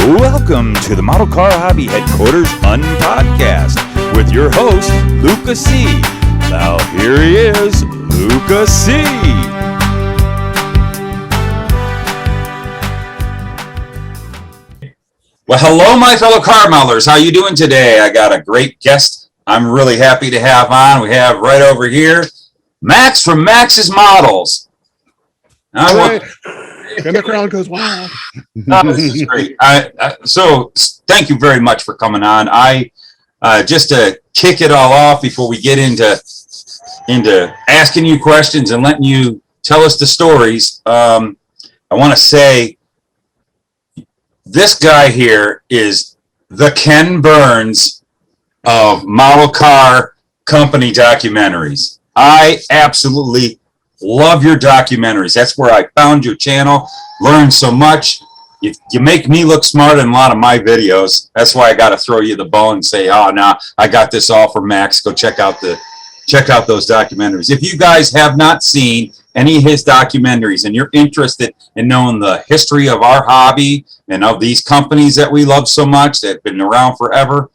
Welcome to the Model Car Hobby Headquarters Unpodcast with your host, Luca C. Now here he is, Luca C. Well, hello, my fellow car modelers. How you doing today? I got a great guest I'm really happy to have on. We have right over here, Max from Max's Models. And the crowd goes, wow. This is great. So thank you very much for coming on. Just to kick it all off before we get into asking you questions and letting you tell us the stories, I want to say this guy here is the Ken Burns of model car company documentaries. I absolutely love your documentaries. That's where I found your channel, learned so much. You make me look smart in a lot of my videos. That's why I got to throw you the bone and say, oh, no, I got this all from Max. Go check out those documentaries. If you guys have not seen any of his documentaries and you're interested in knowing the history of our hobby and of these companies that we love so much that have been around forever,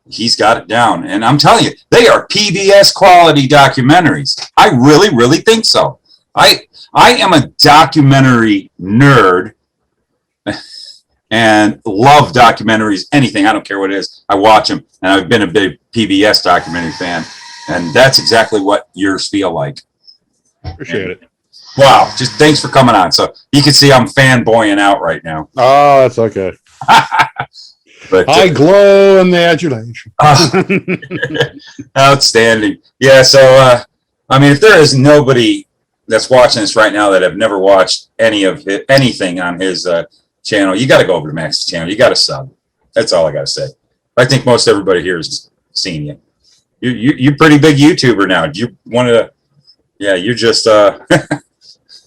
he's got it down. And I'm telling you, they are PBS quality documentaries. I really, really think so. I am a documentary nerd and love documentaries, anything. I don't care what it is. I watch them, and I've been a big PBS documentary fan, and that's exactly what yours feel like. Appreciate it. Wow, just thanks for coming on. So you can see I'm fanboying out right now. Oh, that's okay. But, I glow in the adulation. Outstanding. Yeah, so, I mean, if there is nobody that's watching this right now that have never watched anything on his channel, you got to go over to Max's channel. You got to sub. That's all I got to say. I think most everybody here has seen you. You're pretty big YouTuber now. Do you want to? Yeah, you're just. And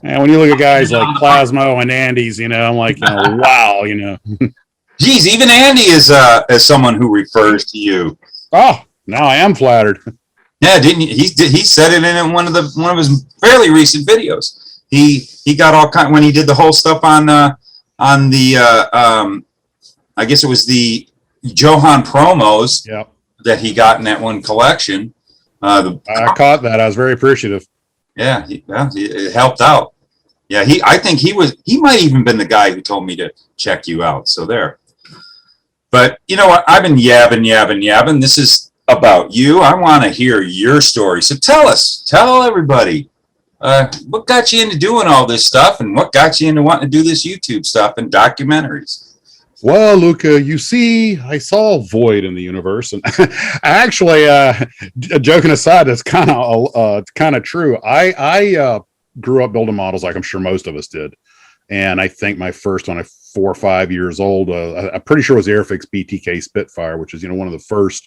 when you look at guys like Plasmo and Andy's, I'm like, wow, Geez, even Andy is someone who refers to you. Oh, now I am flattered. Yeah, didn't he said it in one of his fairly recent videos. He got all kind when he did the whole stuff on the I guess it was the Johan promos. Yep. That he got in that one collection. I caught that. I was very appreciative. Yeah, it helped out. Yeah, I think he might even been the guy who told me to check you out. So there. But you know what? I've been yabbing. This is about you. I want to hear your story. So tell everybody, what got you into doing all this stuff and what got you into wanting to do this YouTube stuff and documentaries? Well, Luca, you see, I saw a void in the universe, and actually, joking aside, that's kind of true. I grew up building models, like I'm sure most of us did, and I think my first one, 4 or 5 years old, I'm pretty sure it was the Airfix BTK Spitfire, which is one of the first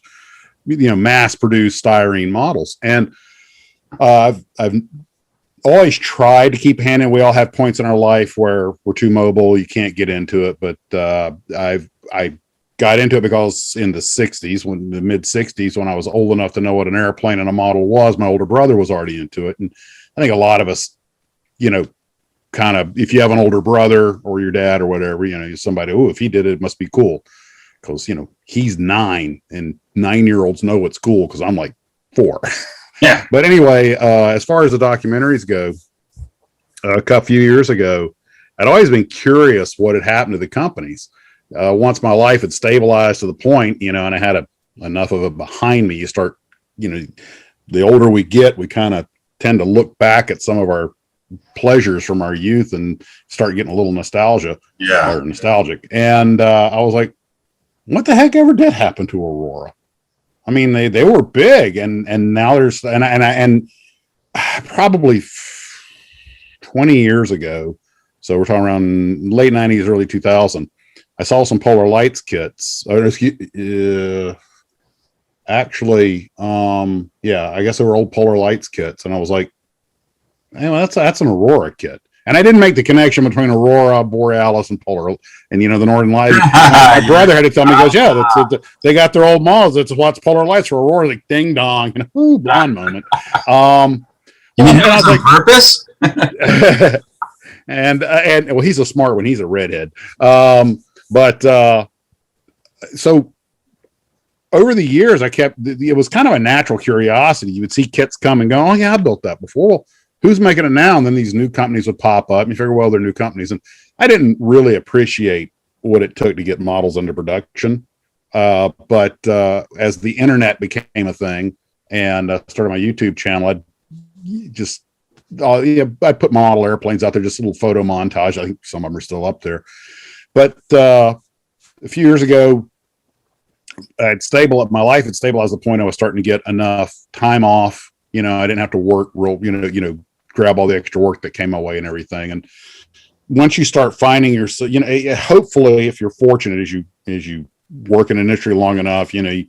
mass-produced styrene models, and I've always tried to keep a hand in. We all have points in our life where we're too mobile, you can't get into it, but I got into it because in the mid 60s, when I was old enough to know what an airplane and a model was, my older brother was already into it. And I think a lot of us, kind of, if you have an older brother or your dad or whatever, somebody, if he did it, it must be cool. Because, he's 9 and 9-year-olds know what's cool because I'm like 4. Yeah. But anyway, as far as the documentaries go, a few years ago, I'd always been curious what had happened to the companies. Once my life had stabilized to the point, and I had enough of it behind me, you start, the older we get, we kind of tend to look back at some of our pleasures from our youth and start getting a little nostalgic. And I was like, what the heck ever did happen to Aurora? I mean, they were big, and now there's and probably 20 years ago, so we're talking around late 90s, early 2000. I saw some Polar Lights kits. Actually, I guess they were old Polar Lights kits, and I was like, hey, well, that's an Aurora kit. And I didn't make the connection between Aurora, Borealis, and Polar, and the Northern Lights. My brother had to tell me, he goes, yeah, they got their old models. That's what's Polar Lights for Aurora. Like ding dong, blonde moment. You mean that was on purpose? and well, he's a smart one. He's a redhead. But so over the years, it was kind of a natural curiosity. You would see kits come and go, oh yeah, I built that before. Well, who's making it now? And then these new companies would pop up and you figure, well, they're new companies. And I didn't really appreciate what it took to get models into production. But as the internet became a thing and started my YouTube channel, I put model airplanes out there, just a little photo montage. I think some of them are still up there. But a few years ago, my life had stabilized to the point I was starting to get enough time off. I didn't have to work real, grab all the extra work that came my way and everything. And once you start finding yourself, hopefully if you're fortunate as you work in an industry long enough, you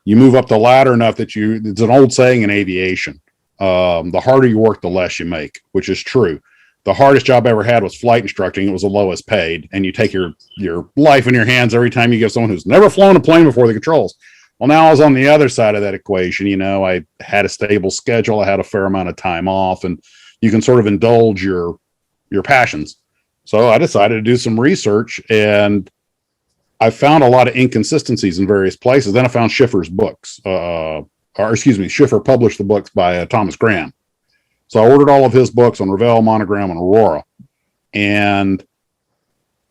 move up the ladder enough that it's an old saying in aviation. The harder you work, the less you make, which is true. The hardest job I ever had was flight instructing. It was the lowest paid, and you take your life in your hands every time you give someone who's never flown a plane before the controls. Well, now I was on the other side of that equation. I had a stable schedule. I had a fair amount of time off, and you can sort of indulge your passions. So I decided to do some research, and I found a lot of inconsistencies in various places. Then I found Schiffer's books, Schiffer published the books by Thomas Graham. So I ordered all of his books on Ravel, Monogram, and Aurora. And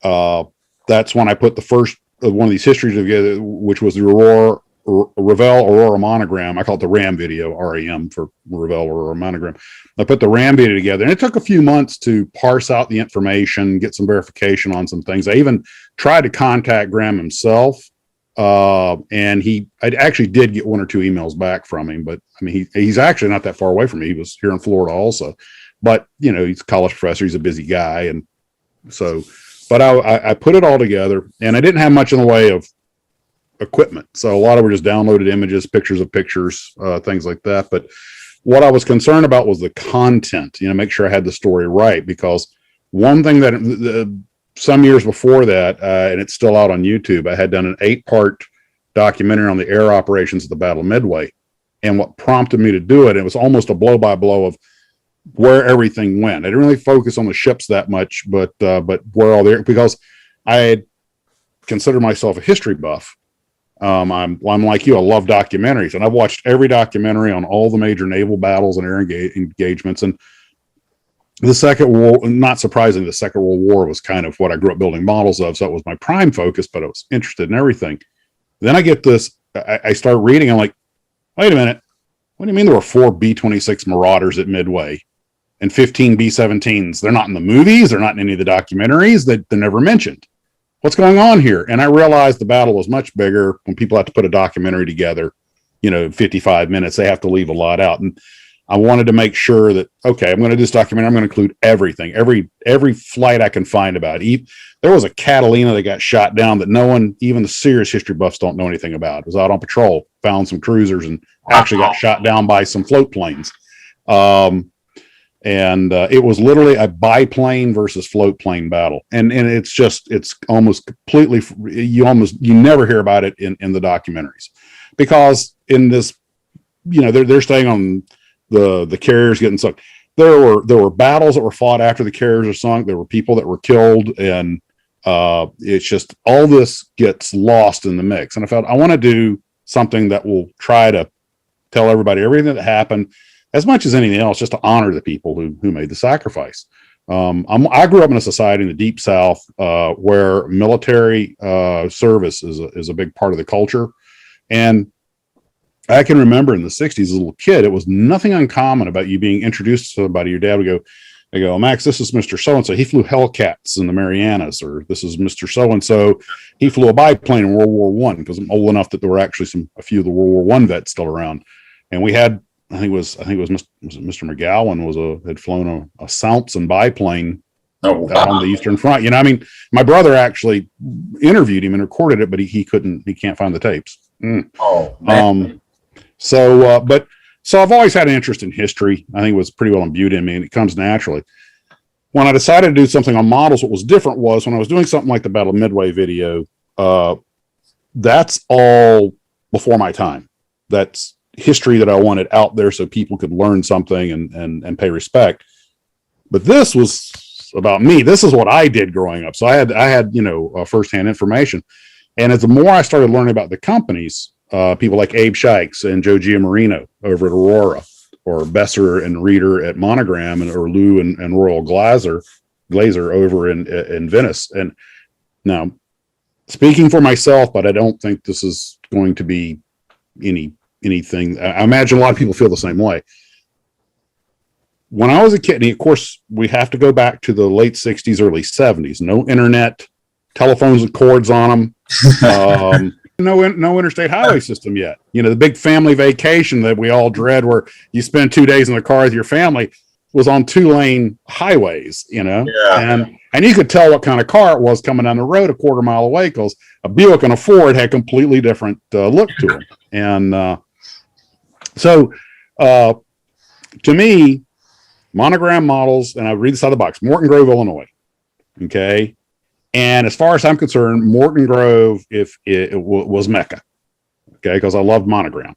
that's when I put the first one of these histories together, which was the Ravel Aurora Monogram. I call it the RAM video, RAM for Ravel Aurora Monogram. I put the RAM video together, and it took a few months to parse out the information, get some verification on some things. I even tried to contact Graham himself. And I actually did get one or two emails back from him, but I mean, he's actually not that far away from me. He was here in Florida also, but he's a college professor. He's a busy guy. And so, but I put it all together, and I didn't have much in the way of equipment. So a lot of it were just downloaded images, pictures of pictures, things like that. But what I was concerned about was the content, make sure I had the story right, because one thing that some years before that, and it's still out on YouTube, I had done an 8-part documentary on the air operations of the Battle of Midway. And what prompted me to do it was almost a blow-by-blow of where everything went. I didn't really focus on the ships that much, but where all the, because I had considered myself a history buff. I'm like you, I love documentaries, and I've watched every documentary on all the major naval battles and air engagements. And the Second World, not surprisingly, the Second World War was kind of what I grew up building models of. So it was my prime focus, but I was interested in everything. Then I get this, I start reading. I'm like, wait a minute. What do you mean there were 4 B-26 Marauders at Midway and 15 B-17s? They're not in the movies. They're not in any of the documentaries. They're never mentioned. What's going on here? And I realized the battle was much bigger. When people have to put a documentary together, 55 minutes, they have to leave a lot out. And I wanted to make sure that, okay, I'm going to do this documentary. I'm going to include everything, every flight I can find about it. There was a Catalina that got shot down that no one, even the serious history buffs, don't know anything about. It was out on patrol, found some cruisers, and actually got shot down by some float planes. It was literally a biplane versus float plane battle. And it's almost completely, you never hear about it in the documentaries, because in this, they're staying on the carriers getting sunk. There were battles that were fought after the carriers are sunk. There were people that were killed, and it's just all this gets lost in the mix. And I felt I want to do something that will try to tell everybody everything that happened, as much as anything else, just to honor the people who made the sacrifice. I grew up in a society in the Deep South where military service is a big part of the culture. And I can remember in the 60s as a little kid, it was nothing uncommon about you being introduced to somebody. Your dad would go, Max, this is Mr. So-and-so. He flew Hellcats in the Marianas, or this is Mr. So-and-so. He flew a biplane in World War I, because I'm old enough that there were actually a few of the World War I vets still around. And we had, I think it was Mr. McGowan had flown a Salmson biplane out on the Eastern Front. My brother actually interviewed him and recorded it, but he can't find the tapes. So I've always had an interest in history. I think it was pretty well imbued in me, and it comes naturally. When I decided to do something on models, what was different was when I was doing something like the Battle of Midway video, that's all before my time. That's history that I wanted out there so people could learn something and pay respect. But this was is about me. This is what I did growing up. So I had firsthand information. And as the more I started learning about the companies, people like Abe Shikes and Joe Giamarino over at Aurora, or Besser and Reeder at Monogram, or Lou and Royal Glazer over in Venice. And now, speaking for myself, but I don't think this is going to be anything. I imagine a lot of people feel the same way. When I was a kid, and of course, we have to go back to the late 60s, early 70s. No internet, telephones with cords on them. No interstate highway system yet. The big family vacation that we all dread, where you spend 2 days in the car with your family, was on 2-lane highways, Yeah. And you could tell what kind of car it was coming down the road a quarter mile away, because a Buick and a Ford had completely different look to them. And so to me, Monogram models, and I read this out of the box, Morton Grove, Illinois. Okay. And as far as I'm concerned, Morton Grove, if it was Mecca. Okay. Because I loved Monogram.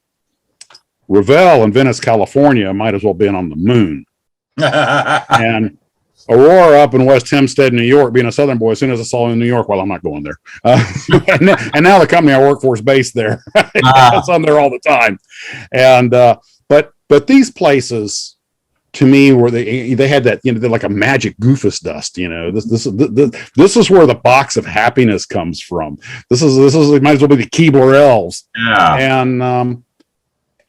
Revell in Venice, California might as well be on the moon. And Aurora up in West Hempstead, New York, being a Southern boy, as soon as I saw in New York, well, I'm not going there. And now the company I work for is based there. I'm there all the time. And but these places, to me, where they had that, they're like a magic Goofus dust. This is where the box of happiness comes from. This is might as well be the Keebler elves. Yeah.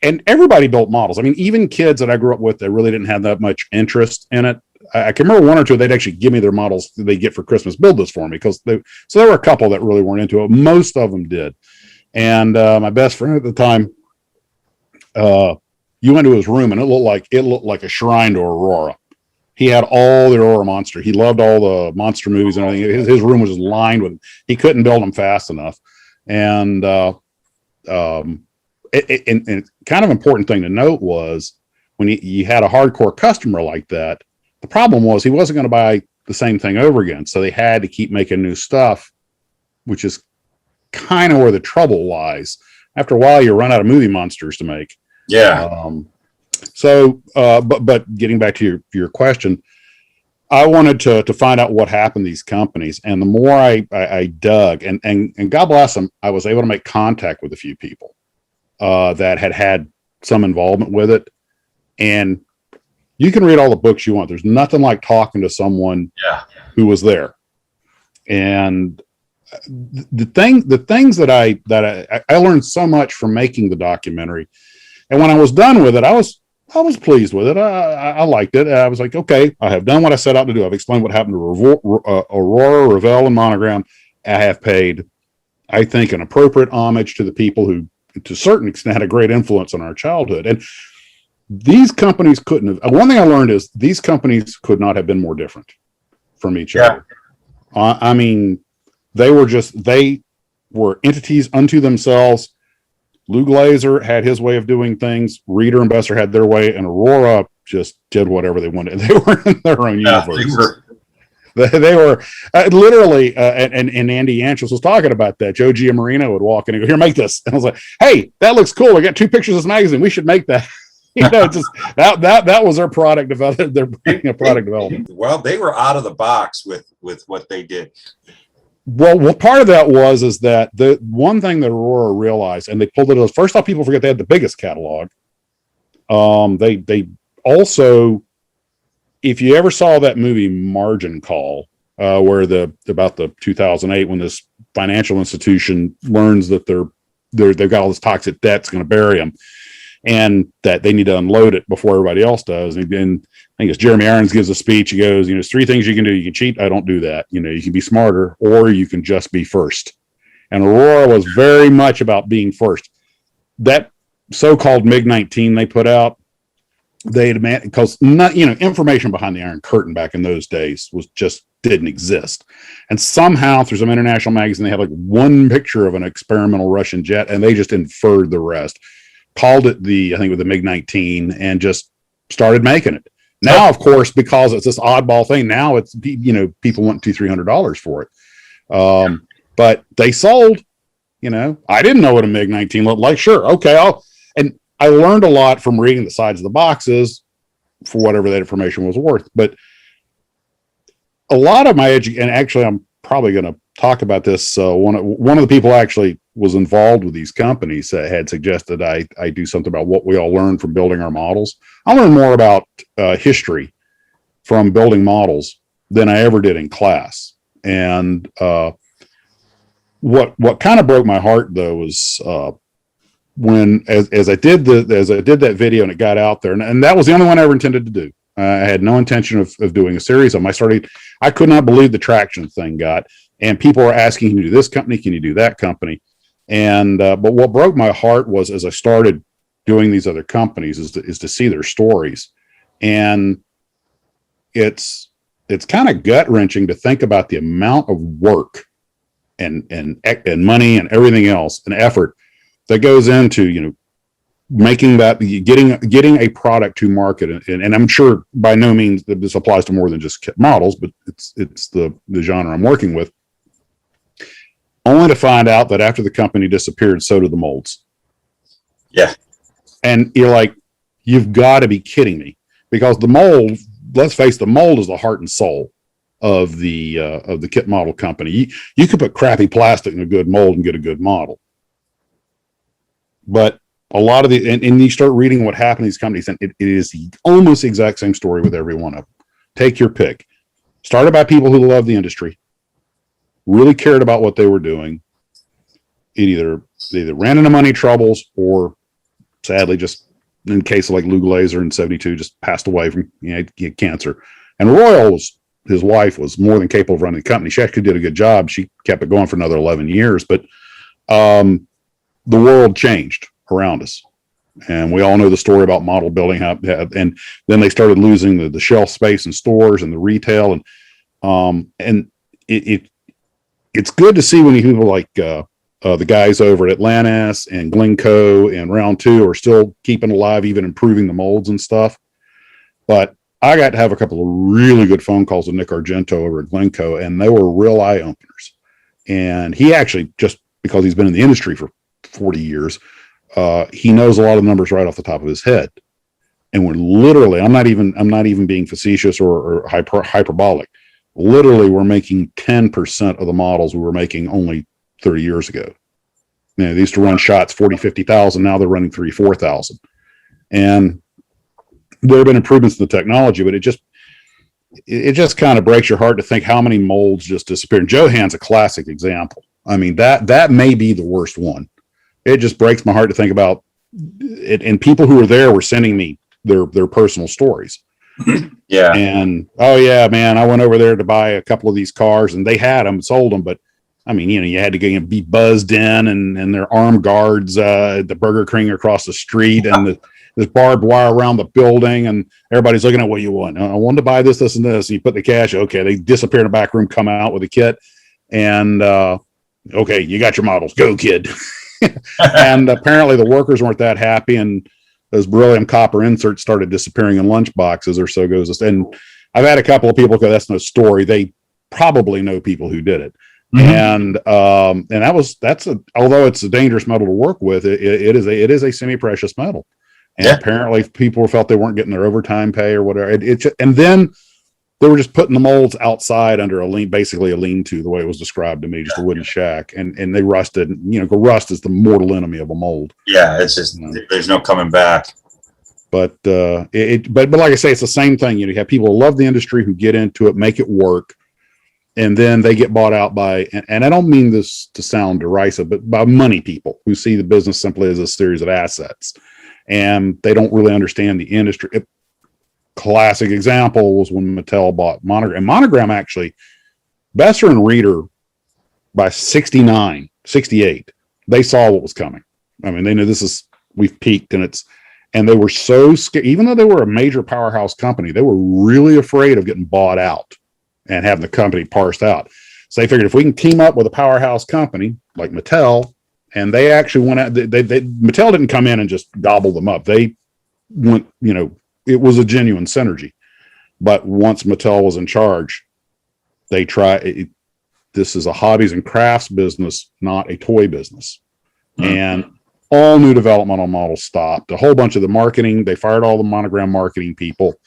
And everybody built models. I mean, even kids that I grew up with that really didn't have that much interest in it. I can remember one or two, they'd actually give me their models they get for Christmas, build this for me. So there were a couple that really weren't into it. Most of them did. And my best friend at the time, you went to his room and it looked like a shrine to Aurora. He had all the Aurora monster. He loved all the monster movies and everything. His room was just lined with, he couldn't build them fast enough. And kind of important thing to note was when you had a hardcore customer like that, the problem was he wasn't going to buy the same thing over again. So they had to keep making new stuff, which is kind of where the trouble lies. After a while, you run out of movie monsters to make. Yeah. But getting back to your question, I wanted to find out what happened to these companies. And the more I dug, and God bless them, I was able to make contact with a few people that had some involvement with it. And you can read all the books you want. There's nothing like talking to someone who was there. And the things that I learned so much from making the documentary. And when I was done with it, I was pleased with it. I liked it. I was like, okay, I have done what I set out to do. I've explained what happened to Aurora, Revell, and Monogram. I have paid, I think, an appropriate homage to the people who, to a certain extent, had a great influence on our childhood. And these companies couldn't have. One thing I learned is these companies could not have been more different from each other. I mean, they were entities unto themselves. Lou Glazer had his way of doing things. Reeder and Besser had their way, and Aurora just did whatever they wanted. They were in their own universe. They were literally, and Andy Anschutz was talking about that. Joe Giamarino would walk in and go, "Here, make this." And I was like, "Hey, that looks cool. We got 2 pictures of this magazine. We should make that." Just that was their product development. They're bringing a product development. Well, they were out of the box with what they did. Well, part of that is that the one thing that Aurora realized, and they pulled it as first off, people forget they had the biggest catalog. They also, if you ever saw that movie Margin Call, where about the 2008 when this financial institution learns that they've got all this toxic debt's going to bury them, and that they need to unload it before everybody else does. And I think it's Jeremy Irons gives a speech. He goes, there's 3 things you can do. You can cheat. I don't do that. You can be smarter, or you can just be first. And Aurora was very much about being first. That so-called MiG-19 they put out, they demand, because information behind the Iron Curtain back in those days didn't exist. And somehow through some international magazine, they had like one picture of an experimental Russian jet, and they just inferred the rest. Called it the MiG-19, and just started making it. Now, of course, because it's this oddball thing, now it's, people want $200-$300 for it. But they sold, I didn't know what a MiG-19 looked like. Sure. Okay. And I learned a lot from reading the sides of the boxes for whatever that information was worth. But a lot of my and actually I'm probably going to talk about this. One of the people actually was involved with these companies had suggested I do something about what we all learned from building our models. I learned more about history from building models than I ever did in class. And what kind of broke my heart though was when as I did that video and it got out there, and that was the only one I ever intended to do. I had no intention of doing a series of them. I could not believe the traction thing got, and people were asking, can you do this company? Can you do that company? And, but what broke my heart was as I started doing these other companies is to see their stories. And it's kind of gut wrenching to think about the amount of work and money and everything else and effort that goes into, making that, getting a product to market. And I'm sure by no means that this applies to more than just kit models, but it's the genre I'm working with, only to find out that after the company disappeared, so did the molds. Yeah. And you're like, you've got to be kidding me, because the mold, let's face the mold is the heart and soul of the kit model company. You could put crappy plastic in a good mold and get a good model. But a lot of and you start reading what happened to these companies, and it is almost the exact same story with every one of them. Take your pick. Started by people who love the industry, really cared about what they were doing. They either ran into money troubles or sadly just in case of like Lou Glazer in 72 just passed away from he had cancer. And Royal his wife was more than capable of running the company. She actually did a good job. She kept it going for another 11 years, but the world changed around us. And we all know the story about model building, and then they started losing the shelf space in stores and the retail. And it's good to see when you people like the guys over at Atlantis and Glencoe and Round 2 are still keeping alive, even improving the molds and stuff. But I got to have a couple of really good phone calls with Nick Argento over at Glencoe, and they were real eye openers. And he actually, just because he's been in the industry for 40 years, he knows a lot of numbers right off the top of his head. And we're literally, I'm not even being facetious or hyperbolic. Literally, we're making 10% of the models we were making only 30 years ago. They used to run shots 40, 50,000. Now they're running 3, 4,000. And there have been improvements in the technology, but it just kind of breaks your heart to think how many molds just disappeared. Johan's a classic example. I mean, that may be the worst one. It just breaks my heart to think about it. And people who were there were sending me their personal stories. Yeah. And, oh yeah, man, I went over there to buy a couple of these cars and they had them, sold them. But I mean, you had to be buzzed in and their armed guards at the Burger King across the street and there's barbed wire around the building and everybody's looking at what you want. I wanted to buy this, this, and this. And you put the cash. Okay. They disappear in the back room, come out with a kit and, okay, you got your models. Go, kid. And apparently the workers weren't that happy. And those beryllium copper inserts started disappearing in lunch boxes, or so goes this. And I've had a couple of people go, that's no story. They probably know people who did it. Mm-hmm. And although it's a dangerous metal to work with, it is a semi-precious metal. And apparently people felt they weren't getting their overtime pay or whatever. And then they were just putting the molds outside under basically a lean-to, the way it was described to me, just a wooden shack. And they rusted. Rust is the mortal enemy of a mold. Yeah, it's just there's no coming back. But but like I say, it's the same thing. You have people who love the industry who get into it, make it work, and then they get bought out by, and I don't mean this to sound derisive, but by money people who see the business simply as a series of assets. And they don't really understand the industry. Classic example was when Mattel bought Monogram. Monogram actually, Besser and Reeder by 69, 68, they saw what was coming. I mean, they knew we've peaked and they were so scared, even though they were a major powerhouse company, they were really afraid of getting bought out and having the company parsed out. So they figured if we can team up with a powerhouse company like Mattel, and they actually went out. Mattel didn't come in and just gobble them up. They went, it was a genuine synergy. But once Mattel was in charge, they tried. This is a hobbies and crafts business, not a toy business. Mm-hmm. And all new developmental models stopped. A whole bunch of the marketing, they fired all the Monogram marketing people,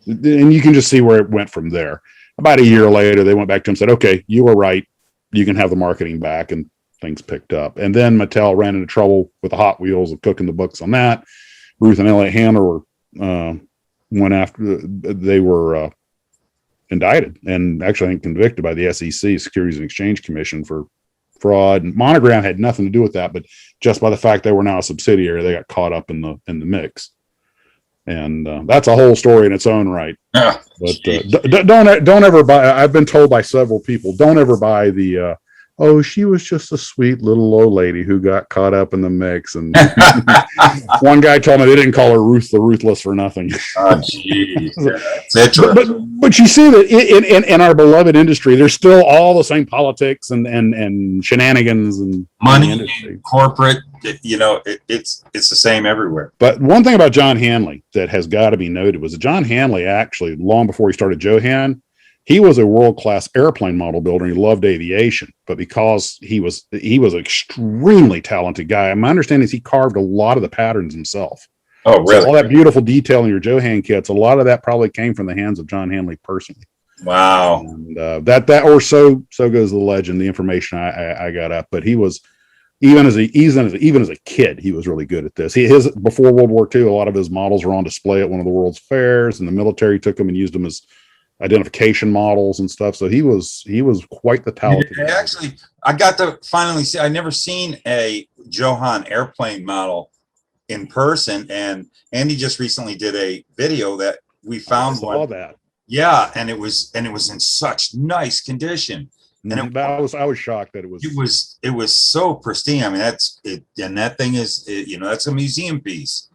and you can just see where it went from there. about a year later, they went back to him and said, okay, you were right. You can have the marketing back, and things picked up. And then Mattel ran into trouble with the Hot Wheels of cooking the books on that. Ruth and Elliot Handler went after, they were indicted and actually I think convicted by the SEC, Securities and Exchange Commission, for fraud. And Monogram had nothing to do with that, but just by the fact they were now a subsidiary, they got caught up in the mix. And that's a whole story in its own right. Yeah. But don't ever buy. I've been told by several people, don't ever buy the. Oh, she was just a sweet little old lady who got caught up in the mix. And one guy told me they didn't call her Ruth the Ruthless for nothing. Oh, geez. But you see that in our beloved industry, there's still all the same politics and shenanigans and money, corporate. It's the same everywhere. But one thing about John Hanley that has got to be noted was that John Hanley actually, long before he started Johan, he was a world-class airplane model builder. And he loved aviation, but because he was an extremely talented guy. My understanding is he carved a lot of the patterns himself. Oh, really? So all that beautiful detail in your Johan kits, a lot of that probably came from the hands of John Hanley personally. Wow. And that or so goes the legend, the information I got up. But he was, even as a kid, he was really good at this. His before World War II, a lot of his models were on display at one of the world's fairs, and the military took them and used them as identification models and stuff. So he was quite the talented. Yeah, actually, I got to finally see. I never seen a Johan airplane model in person, and Andy just recently did a video that we found all that. Yeah, and it was in such nice condition. And I was shocked that it was so pristine. I mean, that's it, and that thing is, that's a museum piece.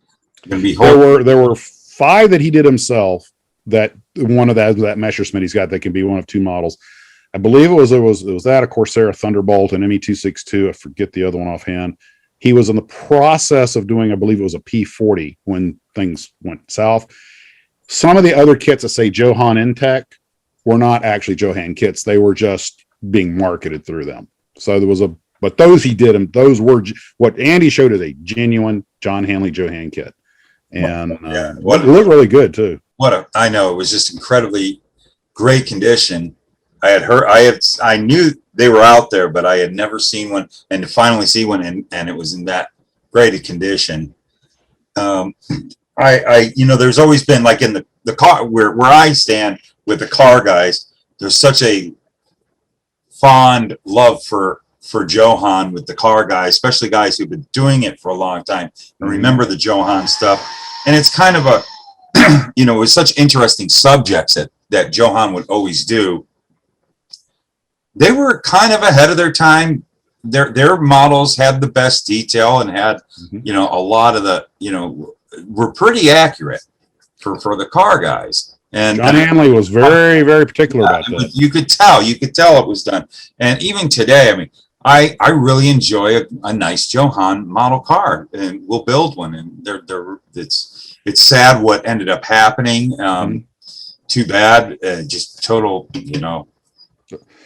There were 5 that he did himself. That one of that Messerschmitt he's got that can be one of 2 models. I believe it was that a Corsair Thunderbolt and ME262. I forget the other one offhand. He was in the process of doing, I believe it was a P40 when things went south. Some of the other kits that say Johan Intech were not actually Johan kits. They were just being marketed through them. So but those he did them. Those were what Andy showed as a genuine John Hanley Johan kit. And it looked really good too. I know it was just incredibly great condition. I knew they were out there, but I had never seen one, and to finally see one and it was in that great a condition. There's always been, like, in the car where I stand with the car guys, there's such a fond love for Johan with the car guys, especially guys who've been doing it for a long time and remember the Johan stuff. And it's kind of a it was such interesting subjects that Johan would always do. They were kind of ahead of their time. Their models had the best detail and had, a lot of the, were pretty accurate for the car guys. And John Hanley was very, very particular about that. You could tell it was done. And even today, I mean, I really enjoy a nice Johan model car, and we'll build one. And it's sad what ended up happening. Too bad. Just total,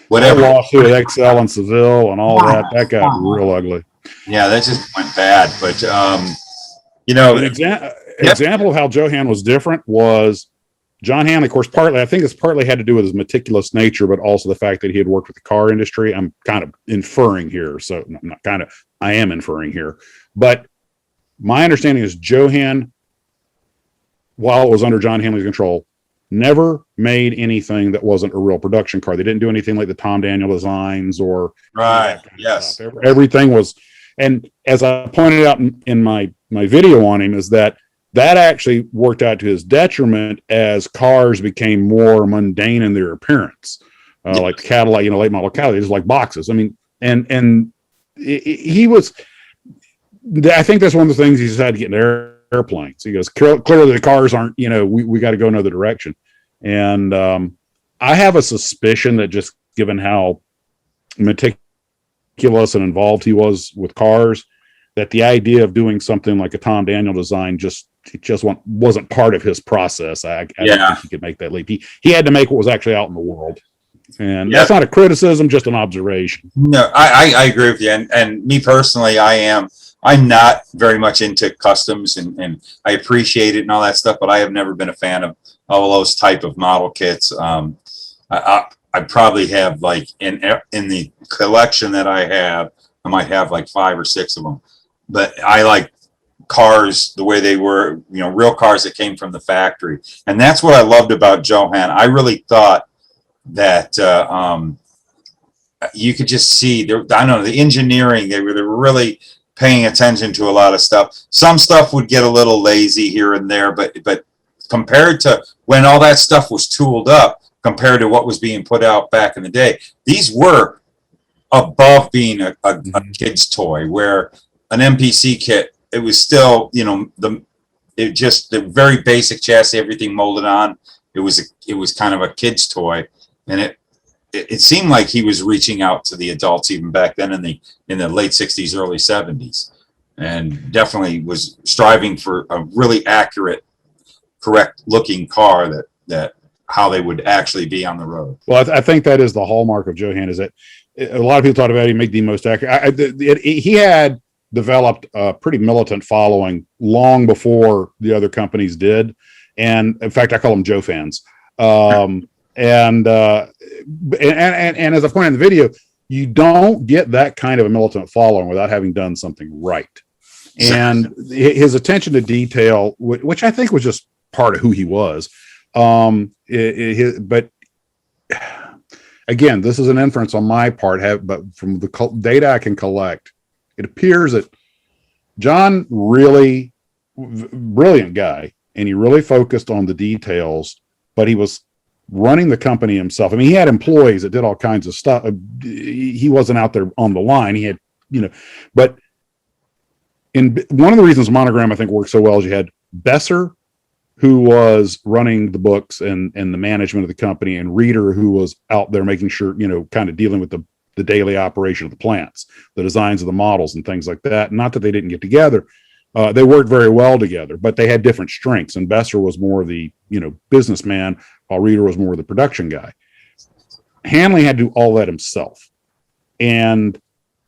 whatever. Lawsuit with XL and Seville and all that got real ugly. Yeah, that just went bad. But an example of how Johan was different was John Hanley. Of course, I think it's partly had to do with his meticulous nature, but also the fact that he had worked with the car industry. I'm kind of inferring here, I am inferring here. But my understanding is Johan, while it was under John Hanley's control, never made anything that wasn't a real production car. They didn't do anything like the Tom Daniel designs or right. Yes, everything was. And as I pointed out in my video on him, is that actually worked out to his detriment as cars became more mundane in their appearance, like the Cadillac, late model Cadillac, just like boxes. I mean, and he was. I think that's one of the things he decided to get in airplanes. He goes, clearly the cars aren't, we got to go another direction. And I have a suspicion that just given how meticulous and involved he was with cars, that the idea of doing something like a Tom Daniel design just wasn't part of his process. I don't think he could make that leap. He had to make what was actually out in the world. And that's not a criticism, just an observation. No, I agree with you. And me personally, I'm not very much into customs, and I appreciate it and all that stuff, but I have never been a fan of all those type of model kits. I probably have like in the collection that I have, I might have like 5 or 6 of them. But I like cars the way they were, real cars that came from the factory, and that's what I loved about Johan. I really thought that you could just see I don't know, the engineering. They were really paying attention to a lot of stuff. Some stuff would get a little lazy here and there, but compared to when all that stuff was tooled up, compared to what was being put out back in the day, these were above being a kid's toy. Where an MPC kit, it was still, the very basic chassis, everything molded on. It was kind of a kid's toy, and it seemed like he was reaching out to the adults even back then in the late 60s, early 70s, and definitely was striving for a really accurate, correct looking car that how they would actually be on the road. Well, I think that is the hallmark of Johan, is that a lot of people thought about he make the most accurate. He had developed a pretty militant following long before the other companies did. And in fact, I call them Joe fans. And as I pointed in the video, you don't get that kind of a militant following without having done something right. And his attention to detail, which I think was just part of who he was. But again, this is an inference on my part, but from the data I can collect, it appears that John, really brilliant guy, and he really focused on the details, but he was running the company himself. I mean, he had employees that did all kinds of stuff. He wasn't out there on the line. He had, but one of the reasons Monogram, I think, worked so well is you had Besser, who was running the books and the management of the company, and Reeder, who was out there making sure, kind of dealing with the daily operation of the plants, the designs of the models and things like that. Not that they didn't get together. They worked very well together, but they had different strengths. And Besser was more the, businessman, while Reeder was more the production guy. Hanley had to do all that himself. And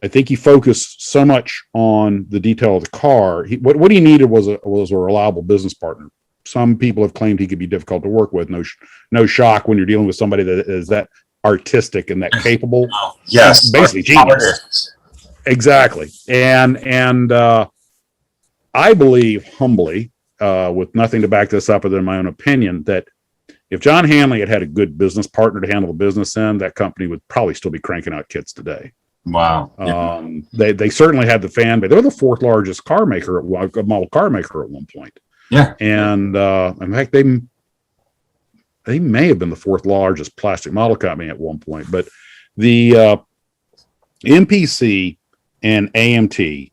I think he focused so much on the detail of the car. What he needed was a reliable business partner. Some people have claimed he could be difficult to work with. No shock when you're dealing with somebody that is that artistic and that capable. Yes, basically genius. Exactly. And I believe humbly, with nothing to back this up other than my own opinion, that if John Hanley had a good business partner to handle the business end, that company would probably still be cranking out kits today. Wow. They certainly had the fan base. They were the 4th largest model car maker at one point. Yeah. And in fact, they may have been the 4th largest plastic model company at one point. But the MPC and AMT,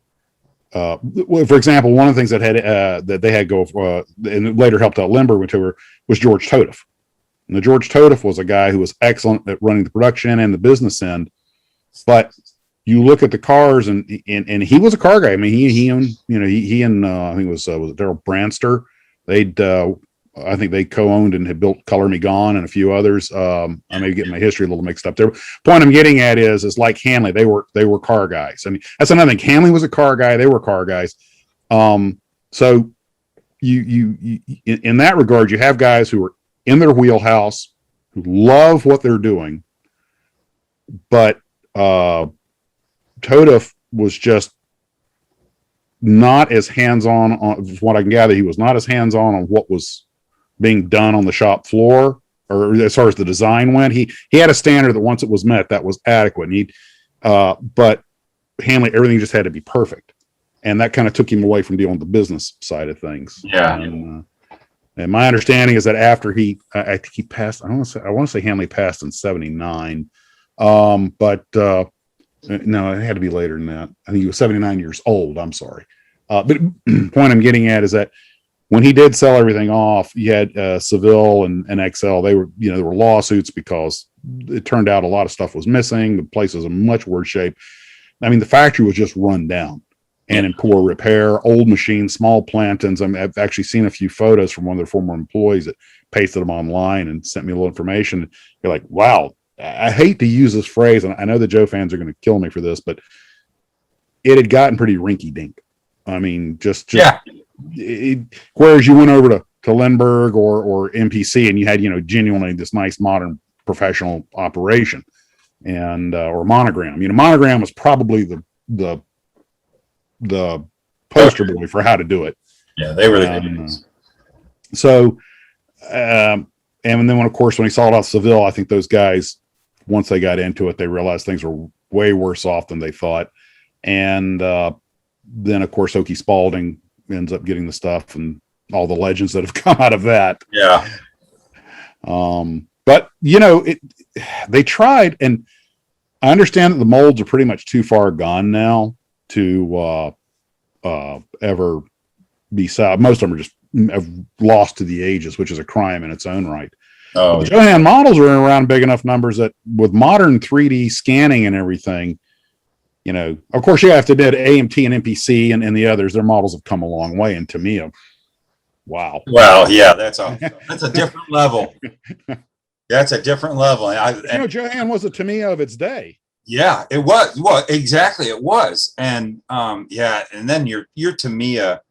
for example, one of the things that they had go for, and later helped out Limber was George Toteff. And the George Toteff was a guy who was excellent at running the production and the business end. But you look at the cars, and he was a car guy. I mean, he owned, he and I think it was Daryl Branster. I think they co-owned and had built Color Me Gone and a few others. I may get my history a little mixed up there. Point I'm getting at is like Hanley, they were car guys. I mean, that's another thing. Hanley was a car guy. They were car guys. So you in that regard, you have guys who are in their wheelhouse, who love what they're doing, but Toteff was just not as hands-on from what I can gather. He was not as hands-on on what was being done on the shop floor, or as far as the design went. He had a standard that once it was met, that was adequate. But Hanley, everything just had to be perfect. And that kind of took him away from dealing with the business side of things. Yeah. And my understanding is that after he passed, I want to say Hanley passed in 79. No, it had to be later than that. I think he was 79 years old. I'm sorry. But the point I'm getting at is that when he did sell everything off, you had Seville and XL. They were, there were lawsuits because it turned out a lot of stuff was missing. The place was in much worse shape. I mean, the factory was just run down and in poor repair, old machines, small plantons. I've actually seen a few photos from one of their former employees that pasted them online and sent me a little information. You're like, wow, I hate to use this phrase, and I know the Joe fans are going to kill me for this, but it had gotten pretty rinky dink. I mean, whereas you went over to Lindbergh or MPC and you had, genuinely this nice modern professional operation, and or Monogram. Monogram was probably the poster boy for how to do it. Yeah, they were the so, and then when he sold out Seville, I think those guys, once they got into it, they realized things were way worse off than they thought. And then, of course, Okie Spaulding ends up getting the stuff and all the legends that have come out of that. Yeah. But, they tried, and I understand that the molds are pretty much too far gone now to ever be sold. Most of them are just have lost to the ages, which is a crime in its own right. Oh, the Johan models are around big enough numbers that with modern 3D scanning and everything, of course you have to admit AMT and MPC and the others, their models have come a long way. And Tamiya, wow. Well, yeah, that's a different level. That's a different level. Johan was a Tamiya of its day. Yeah, it was. Well, exactly, it was. And and then your Tamiya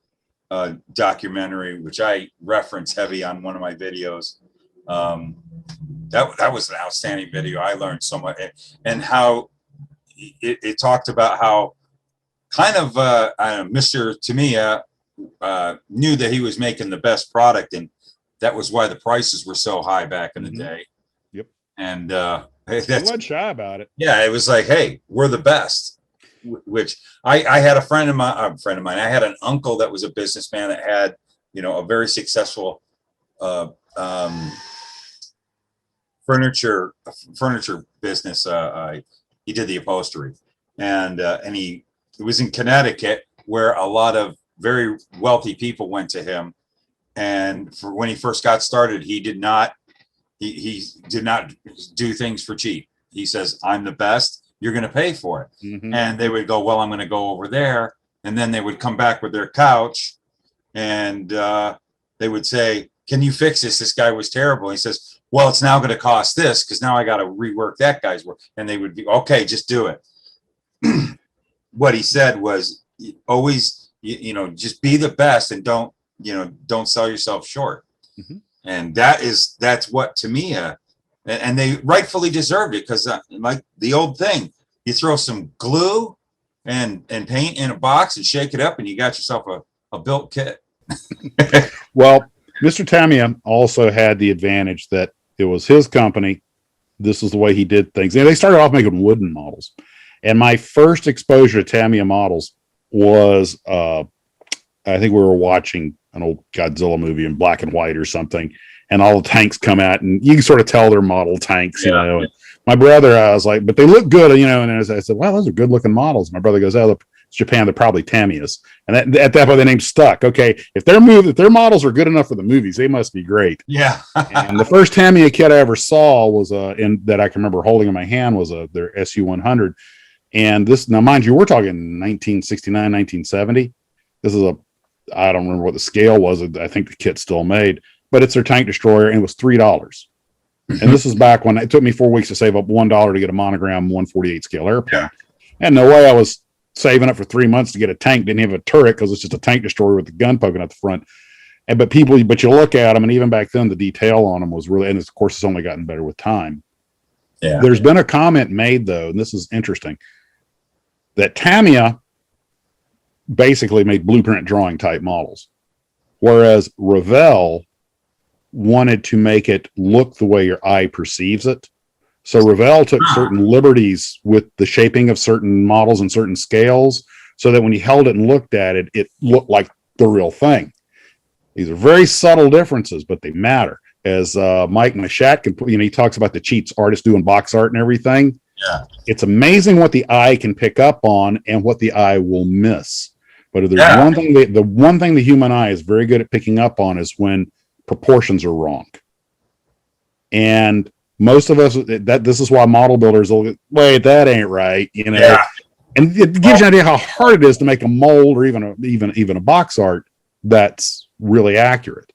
documentary, which I reference heavy on one of my videos. That was an outstanding video. I learned so much, and how it talked about how kind of Mr. Tamiya knew that he was making the best product, and that was why the prices were so high back in the day. Yep. And he wasn't shy about it. Yeah, it was like, hey, we're the best. Which I had a friend of mine. I had an uncle that was a businessman that had, a very successful furniture business. He did the upholstery, and it was in Connecticut, where a lot of very wealthy people went to him. And when he first got started, he did not do things for cheap. He says, "I'm the best. You're going to pay for it." Mm-hmm. And they would go, "Well, I'm going to go over there." And then they would come back with their couch, and they would say, "Can you fix this? This guy was terrible." He says, "Well, it's now going to cost this because now I got to rework that guy's work." And they would be, "Okay, just do it." What he said was, always, just be the best and don't sell yourself short. Mm-hmm. And that's what Tamiya, and they rightfully deserved it, because like the old thing, you throw some glue and paint in a box and shake it up, and you got yourself a built kit. Well, Mr. Tamiya also had the advantage that it was his company. This is the way he did things. And they started off making wooden models. And my first exposure to Tamiya models was, I think we were watching an old Godzilla movie in black and white or something, and all the tanks come out, and you can sort of tell they're model tanks, And my brother, I was like, but they look good, and I said, "Wow, those are good looking models." My brother goes, "Oh, look, it's Japan, they're probably Tamiyas." And at that point, the name stuck. Okay, if their models are good enough for the movies, they must be great. Yeah. And the first Tamiya kit I ever saw was that I can remember holding in my hand was their SU-100. And this, now mind you, we're talking 1969, 1970. This is I don't remember what the scale was. I think the kit's still made, but it's their tank destroyer, and it was $3. And this is back when it took me 4 weeks to save up $1 to get a Monogram 148 scale airplane. Yeah. And no way I was saving up for 3 months to get a tank. Didn't have a turret because it's just a tank destroyer with the gun poking out the front. But you look at them, and even back then the detail on them was really, and of course it's only gotten better with time. Yeah. There's been a comment made, though, and this is interesting, that Tamiya basically made blueprint drawing type models, whereas Revell wanted to make it look the way your eye perceives it. So Revell took certain liberties with the shaping of certain models and certain scales, so that when you held it and looked at it, it looked like the real thing. These are very subtle differences, but they matter. As Mike Mashat can, he talks about the cheats artists doing box art and everything. Yeah. It's amazing what the eye can pick up on and what the eye will miss. But if there's one thing, the one thing the human eye is very good at picking up on is when proportions are wrong. And most of us, this is why model builders will go, "Wait, that ain't right," Yeah. And it gives you an idea how hard it is to make a mold or even a box art that's really accurate.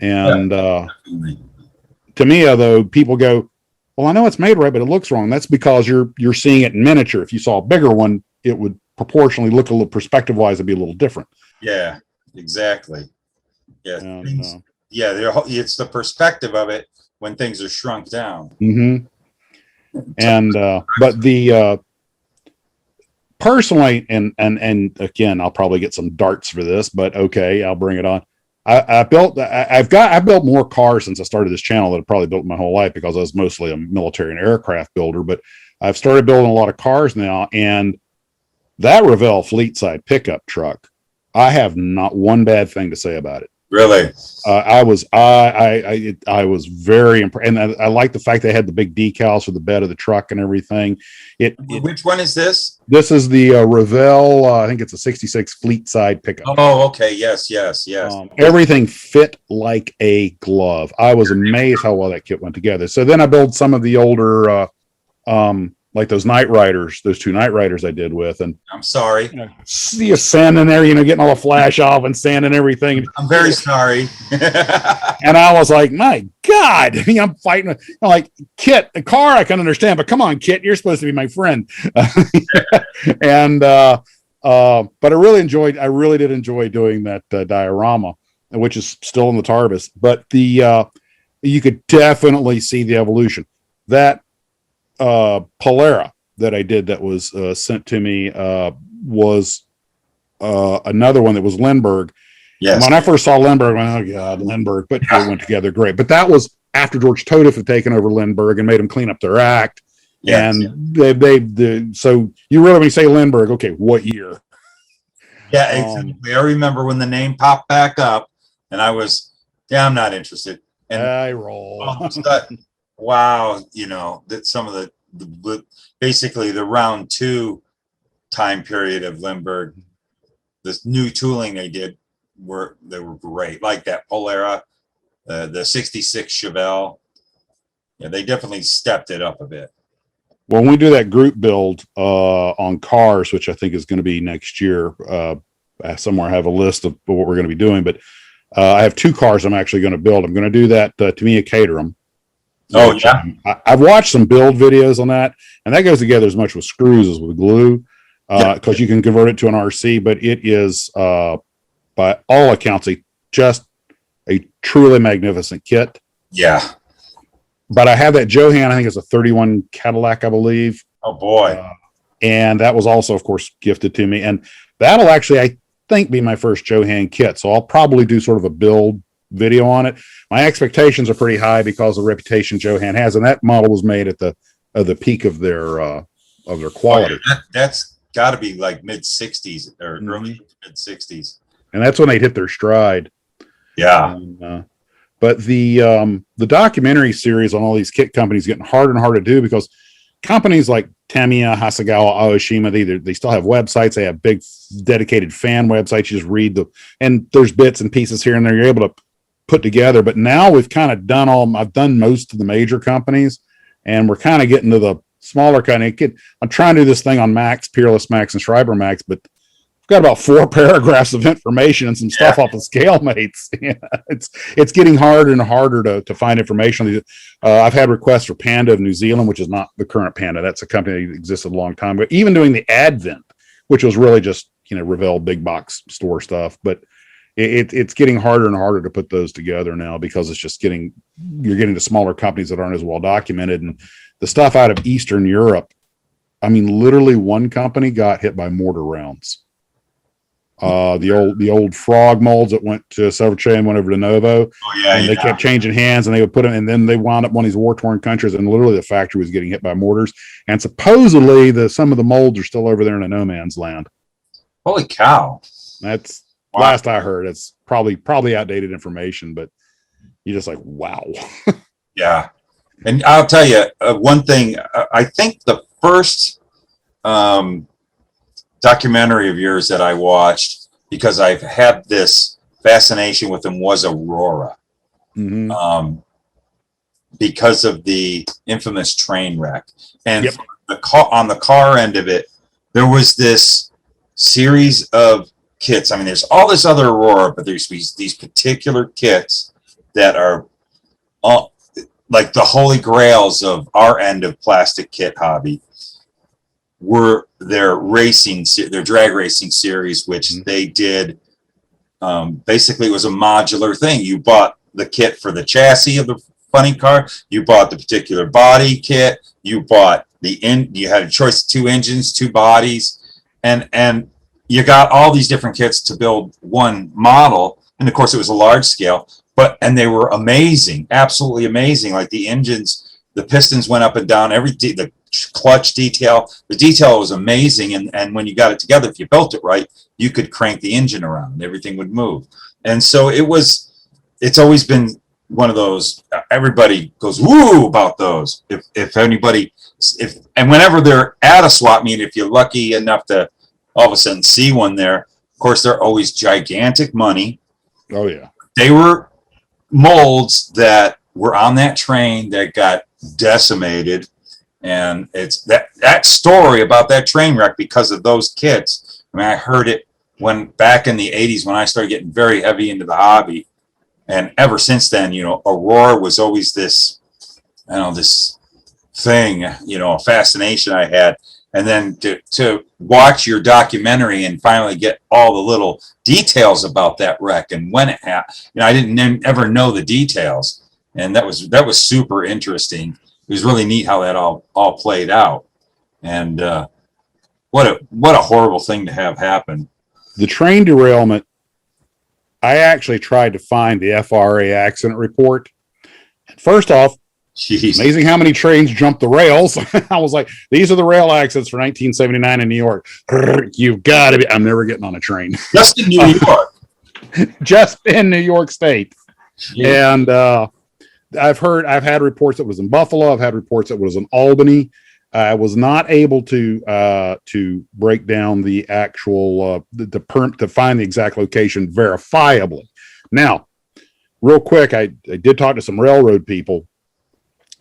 And Tamiya, though, people go, "Well, I know it's made right, but it looks wrong." That's because you're seeing it in miniature. If you saw a bigger one, it would proportionally look a little, perspective wise, it'd be a little different. Yeah, exactly. Yeah. And, it's the perspective of it when things are shrunk down. Mm-hmm. And but the personally, and again, I'll probably get some darts for this, but okay, I'll bring it on. I built more cars since I started this channel than I've probably built my whole life, because I was mostly a military and aircraft builder, but I've started building a lot of cars now, and that Revell fleet side pickup truck, I have not one bad thing to say about it. Really? I was very impressed, and I like the fact they had the big decals for the bed of the truck and everything. Which one is this? This is the Revell. I think it's a '66 fleet side pickup. Oh, okay. Yes. Everything fit like a glove. I was amazed how well that kit went together. So then I built some of the older, like those Night Riders, those 2 Night Riders I did with, and I'm sorry. See you sand in there, getting all the flash off and sand and everything. I'm very sorry. And I was like, my God, I'm fighting. I'm like, Kit, the car I can understand, but come on, Kit, you're supposed to be my friend. And but I really did enjoy doing that diorama, which is still in the Tarbis. But you could definitely see the evolution. That Polera that I did that was sent to me was another one that was Lindbergh. Yes. When I first saw Lindbergh, I went, oh God, Lindbergh, but they went together great. But that was after George Todef had taken over Lindbergh and made them clean up their act. Yes, and so you really, when you say Lindbergh, okay, what year? Yeah, exactly. I remember when the name popped back up, and I was, I'm not interested. And I roll. All of a sudden, wow, that some of the basically the round 2 time period of Lindbergh, this new tooling they did were great, like that Polera, the '66 Chevelle. Yeah, they definitely stepped it up a bit. When we do that group build on cars, which I think is going to be next year, somewhere I have a list of what we're going to be doing, but I have 2 cars I'm actually going to build. I'm going to do that Tamiya Caterham. Oh, yeah. I've watched some build videos on that, and that goes together as much with screws as with glue, because you can convert it to an RC, but it is, by all accounts, just a truly magnificent kit. Yeah. But I have that Johan, I think it's a 31 Cadillac, I believe. Oh, boy. And that was also, of course, gifted to me. And that'll actually, I think, be my first Johan kit. So I'll probably do sort of a build video on it. My expectations are pretty high because of the reputation Johan has. And that model was made at the peak of their quality. Oh, yeah. That's got to be like mid-60s or early mid-60s. And that's when they hit their stride. Yeah. But the documentary series on all these kit companies getting harder and harder to do, because companies like Tamiya, Hasegawa, Aoshima, they still have websites. They have big dedicated fan websites. You just read and there's bits and pieces here and there you're able to put together. But now we've kind of I've done most of the major companies, and we're kind of getting to the smaller kind of kit. I'm trying to do this thing on Max, Peerless Max, and Schreiber Max, but I've got about 4 paragraphs of information and some stuff off of Scalemates. It's getting harder and harder to find information. I've had requests for Panda of New Zealand, which is not the current Panda. That's a company that existed a long time ago. Even doing the Advent, which was really just Revell big box store stuff. But it's getting harder and harder to put those together now, because it's just you're getting to smaller companies that aren't as well documented. And the stuff out of Eastern Europe, I mean, literally one company got hit by mortar rounds. The old frog molds that went to Silverchair and went over to Novo. Oh, yeah, and they kept changing hands, and they would put them, and then they wound up one of these war-torn countries, and literally the factory was getting hit by mortars. And supposedly some of the molds are still over there in a no man's land. Holy cow. That's last I heard. It's probably outdated information, but you're just like, wow. Yeah. And I'll tell you one thing. I think the first documentary of yours that I watched, because I've had this fascination with them, was Aurora. Mm-hmm. Because of the infamous train wreck. And on the car end of it, there was this series of kits. I mean, there's all this other Aurora, but there's these particular kits that are like the holy grails of our end of plastic kit hobby. Were their drag racing series, which they did. Basically, it was a modular thing. You bought the kit for the chassis of the funny car, you bought the particular body kit, you bought you had a choice of 2 engines, 2 bodies, and you got all these different kits to build one model. And of course it was a large scale, and they were amazing, absolutely amazing. Like the engines, the pistons went up and down, the clutch detail, the detail was amazing. And when you got it together, if you built it right, you could crank the engine around and everything would move. And so it's always been one of those, everybody goes woo about those. And whenever they're at a swap meet, if you're lucky enough to all of a sudden see one there, of course, they're always gigantic money. Oh yeah. They were molds that were on that train that got decimated. And it's that story about that train wreck because of those kits. I mean, I heard it back in the 80s when I started getting very heavy into the hobby. And ever since then, Aurora was always this thing, a fascination I had. And then to watch your documentary and finally get all the little details about that wreck and when it happened, I didn't ever know the details. And that was super interesting. It was really neat how that all played out. And what a horrible thing to have happen. The train derailment, I actually tried to find the FRA accident report. First off, Jeez. Amazing how many trains jumped the rails. I was like, these are the rail accidents for 1979 in New York. You've got to be. I'm never getting on a train. Just in New York. Just in New York State. Yeah. And I've had reports that was in Buffalo. I've had reports that was in Albany. I was not able to break down the actual to find the exact location verifiably. Now, real quick, I did talk to some railroad people.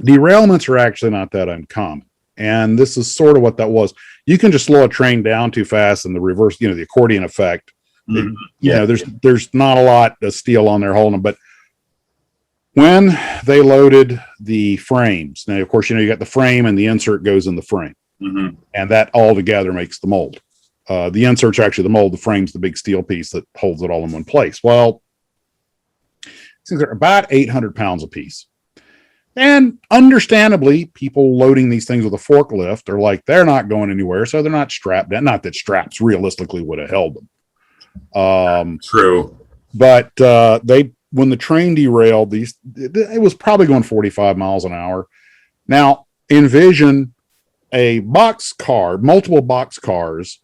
Derailments are actually not that uncommon, and this is sort of what that was. You can just slow a train down too fast, and the reverse, the accordion effect. Mm-hmm. There's not a lot of steel on there holding them, but when they loaded the frames, now of course you got the frame and the insert goes in the frame, mm-hmm. and that all together makes the mold. The insert's actually the mold, the frame's the big steel piece that holds it all in one place. Well, things are about 800 pounds a piece. And understandably, people loading these things with a forklift are like, they're not going anywhere, so they're not strapped down. Not that straps realistically would have held them. True. But when the train derailed, it was probably going 45 miles an hour. Now, envision a multiple box cars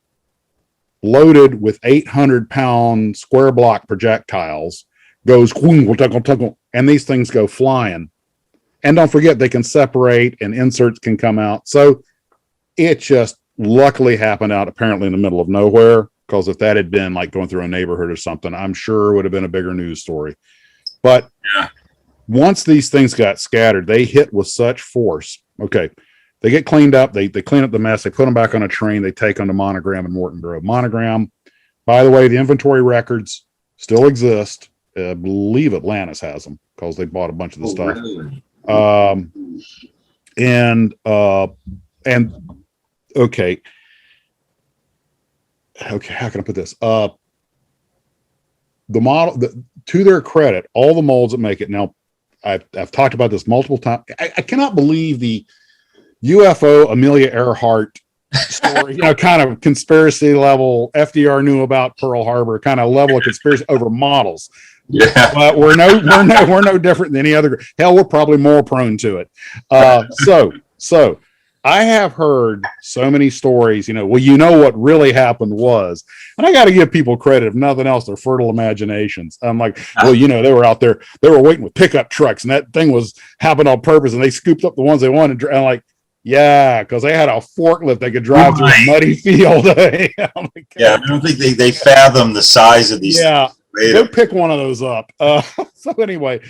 loaded with 800-pound square block projectiles, goes, and these things go flying. And don't forget, they can separate and inserts can come out. So it just luckily happened out apparently in the middle of nowhere, because if that had been like going through a neighborhood or something, I'm sure it would have been a bigger news story. But once these things got scattered, they hit with such force. Okay, they get cleaned up. They clean up the mess. They put them back on a train. They take them to Monogram in Morton Grove. Monogram, by the way, the inventory records still exist. I believe Atlantis has them because they bought a bunch of the stuff. Really? And okay, how can I put this? The model, to their credit, all the molds that make it. Now, I've talked about this multiple times. I cannot believe the UFO Amelia Earhart story, kind of conspiracy level. FDR knew about Pearl Harbor kind of level of conspiracy over models. Yeah, but we're no different than any other. Hell, we're probably more prone to it. So I have heard so many stories. What really happened was, and I got to give people credit. If nothing else, their fertile imaginations. I'm like, they were out there. They were waiting with pickup trucks, and that thing was happening on purpose. And they scooped up the ones they wanted. And I'm like, yeah, because they had a forklift they could drive through a muddy field. I don't think they fathom the size of these. Yeah. Go pick one of those up. So anyway,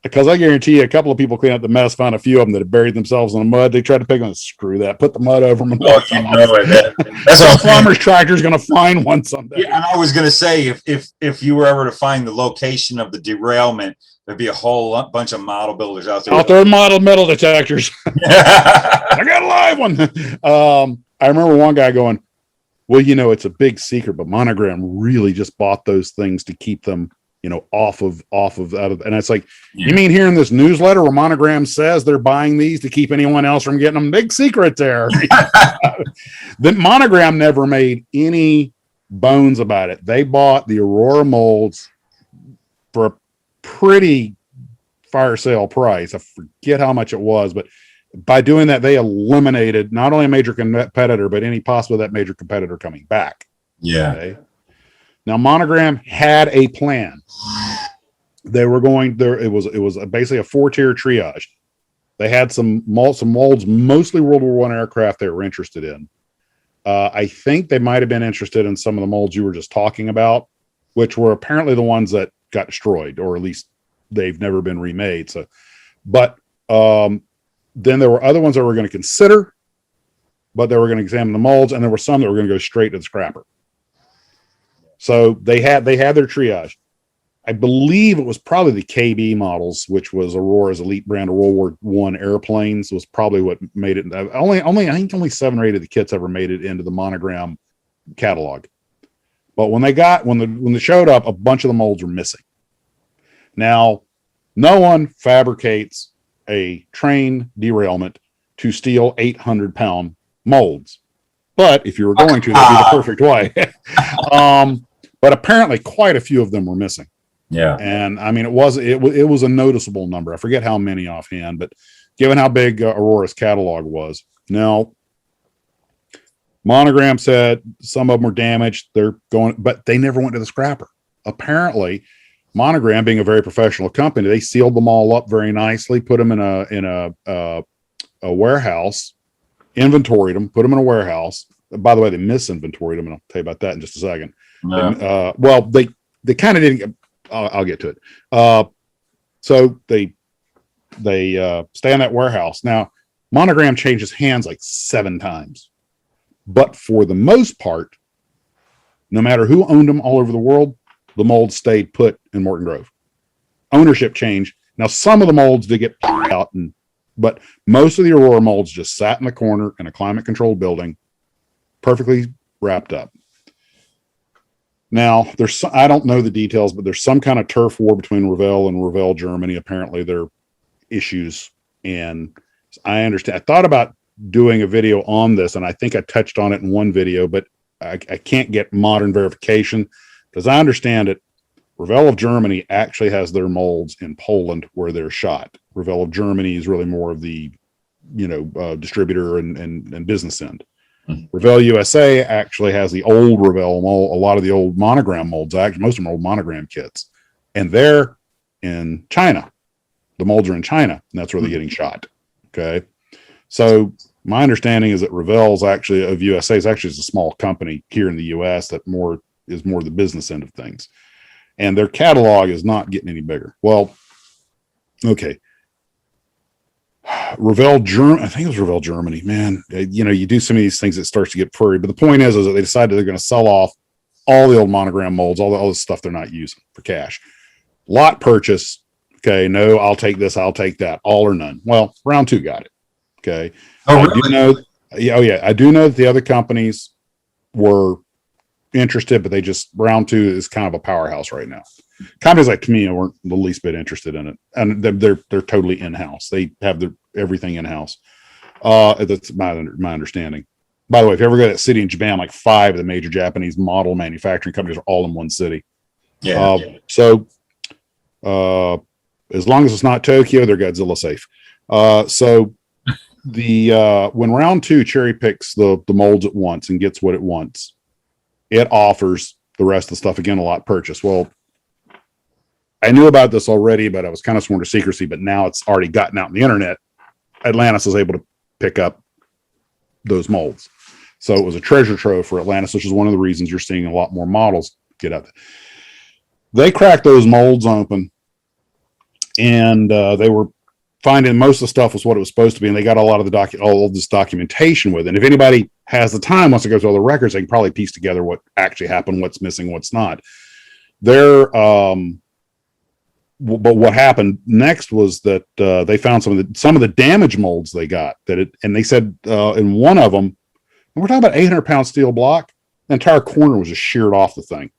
because I guarantee you a couple of people clean up the mess, found a few of them that had buried themselves in the mud. They tried to pick them. Screw that. Put the mud over them. That's a farmer's tractor is going to find one someday. Yeah, and I was going to say, if you were ever to find the location of the derailment, there'd be a whole bunch of model builders out there. Out there, model metal detectors. I got a live one. I remember one guy going, well, it's a big secret, but Monogram really just bought those things to keep them off of out of, and it's like, you mean here in this newsletter where Monogram says they're buying these to keep anyone else from getting them? Big secret there. The Monogram never made any bones about it. They bought the Aurora molds for a pretty fire sale price. I forget how much it was, but by doing that, they eliminated not only a major competitor, but any possible that major competitor coming back. Yeah. Okay? Now, Monogram had a plan. They were going there. It was basically a 4-tier triage. They had some molds, mostly World War I aircraft they were interested in. I think they might have been interested in some of the molds you were just talking about, which were apparently the ones that got destroyed, or at least they've never been remade. So, but then there were other ones that were going to consider, but they were going to examine the molds, and there were some that were going to go straight to the scrapper. So they had their triage. I believe it was probably the KB models, which was Aurora's elite brand of World War I airplanes, was probably what made it. I think only 7 or 8 of the kits ever made it into the Monogram catalog. But when they showed up, a bunch of the molds were missing. Now, no one fabricates a train derailment to steal 800-pound molds. But if you were going to, that'd be the perfect way. But apparently quite a few of them were missing. Yeah. And I mean, it was a noticeable number. I forget how many offhand, but given how big Aurora's catalog was. Now, Monogram said some of them were damaged. They're going, but they never went to the scrapper. Apparently, Monogram, being a very professional company, they sealed them all up very nicely, put them in a warehouse, inventoried them, put them in a warehouse. By the way, they misinventoried them, and I'll tell you about that in just a second. No. Well, they kind of didn't. I'll get to it. So they stay in that warehouse. Now, Monogram changes hands like 7 times, but for the most part, no matter who owned them all over the world, the molds stayed put in Morton Grove. Ownership changed. Now, some of the molds did get out, but most of the Aurora molds just sat in the corner in a climate-controlled building, perfectly wrapped up. Now, I don't know the details, but there's some kind of turf war between Revell and Revell Germany. Apparently, there are issues, and I understand. I thought about doing a video on this, and I think I touched on it in one video, but I can't get modern verification. As I understand it, Revell of Germany actually has their molds in Poland where they're shot. Revell of Germany is really more of the, distributor and business end. Revell USA actually has the old Revell mold, a lot of the old Monogram molds, actually most of them are old Monogram kits, and they're in China. The molds are in China, and that's where they're getting shot. Okay, so my understanding is that Revell's actually of USA is actually a small company here in the US that is more the business end of things, and their catalog is not getting any bigger. Well, okay. Revell Germany, I think it was Revell Germany, man. You do some of these things, it starts to get furry. But the point is that they decided they're going to sell off all the old Monogram molds, all the stuff they're not using for cash. Lot purchase. Okay, no, I'll take this, I'll take that, all or none. Well, round 2 got it. Okay. Oh, really? I do know that the other companies were interested, but round 2 is kind of a powerhouse right now. Companies like Tamiya weren't the least bit interested in it, and they're totally in-house. They have everything in-house. That's my understanding. By the way, if you ever go to that city in Japan, like 5 of the major Japanese model manufacturing companies are all in one city. Yeah. So as long as it's not Tokyo, they're Godzilla safe. So when round 2 cherry picks the molds at once and gets what it wants, it offers the rest of the stuff again a lot purchase. Well, I knew about this already, but I was kind of sworn to secrecy, but now it's already gotten out on the internet. Atlantis is able to pick up those molds. So it was a treasure trove for Atlantis, which is one of the reasons you're seeing a lot more models get out there. They cracked those molds open, and they were finding most of the stuff was what it was supposed to be, and they got a lot of all of this documentation with it. And if anybody has the time, wants to go through all the records, they can probably piece together what actually happened, what's missing, what's not. But what happened next was that they found some of the damaged molds they got and they said in one of them, and we're talking about 800-pound steel block, the entire corner was just sheared off the thing.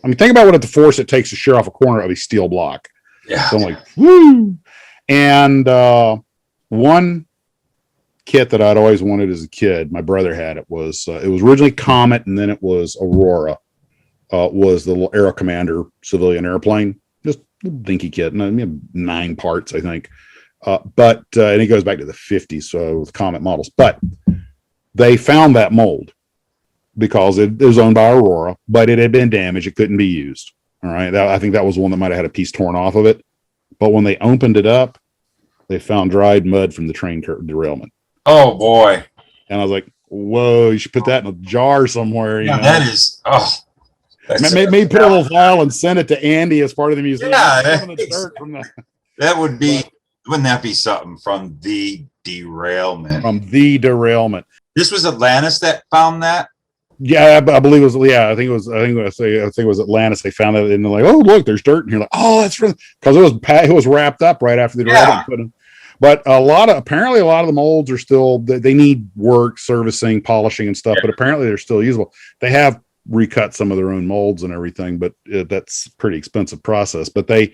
I mean, think about what the force it takes to shear off a corner of a steel block. Yeah. So I'm like, woo. And one kit that I'd always wanted as a kid, my brother had it was originally Comet, and then it was Aurora. Was the little Aero Commander civilian airplane, just a dinky kit, and 9 parts, I think. And it goes back to the 50s, so with Comet models. But they found that mold because it was owned by Aurora, but it had been damaged. It couldn't be used. All right. I think that was one that might have had a piece torn off of it. But when they opened it up, they found dried mud from the train derailment. Oh, boy. And I was like, whoa, you should put that in a jar somewhere. You know? That is, Maybe put a little file and send it to Andy as part of the museum. Yeah, that would be, wouldn't that be something from the derailment? From the derailment. This was Atlantis that found that? Yeah, I believe it was. Yeah, I think it was Atlantis. They found that and they're like, oh, look, there's dirt. And you're like, oh, that's because it was wrapped up right after the derailment. But apparently a lot of the molds are still, they need work, servicing, polishing and stuff, but apparently they're still usable. They have recut some of their own molds and everything, but that's a pretty expensive process. But they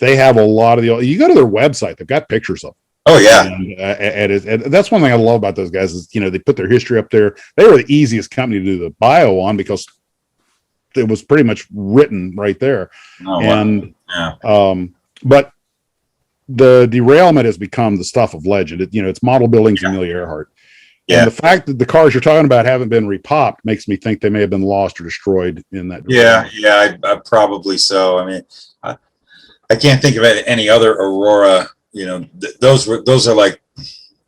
have a lot of you go to their website, they've got pictures of them. Oh yeah. And that's one thing I love about those guys is, they put their history up there. They were the easiest company to do the bio on because it was pretty much written right there. Oh, and wow. But the derailment has become the stuff of legend. It's model building from Amelia Earhart. Yeah. And the fact that the cars you're talking about haven't been repopped makes me think they may have been lost or destroyed in that. Yeah, I probably so. I mean, I can't think of any other Aurora. Those are like,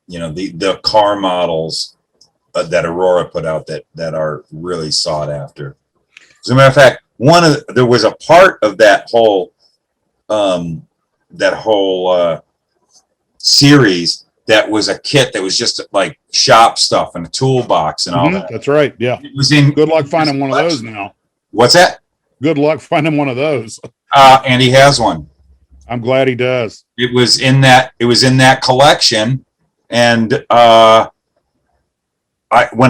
the car models that Aurora put out that are really sought after. As a matter of fact, there was a part of that whole series that was a kit that was just like shop stuff and a toolbox and all that. That's right. Yeah. It was in. Good luck finding one of those now. What's that? Good luck finding one of those. And he has one. I'm glad he does. It was in that collection, and when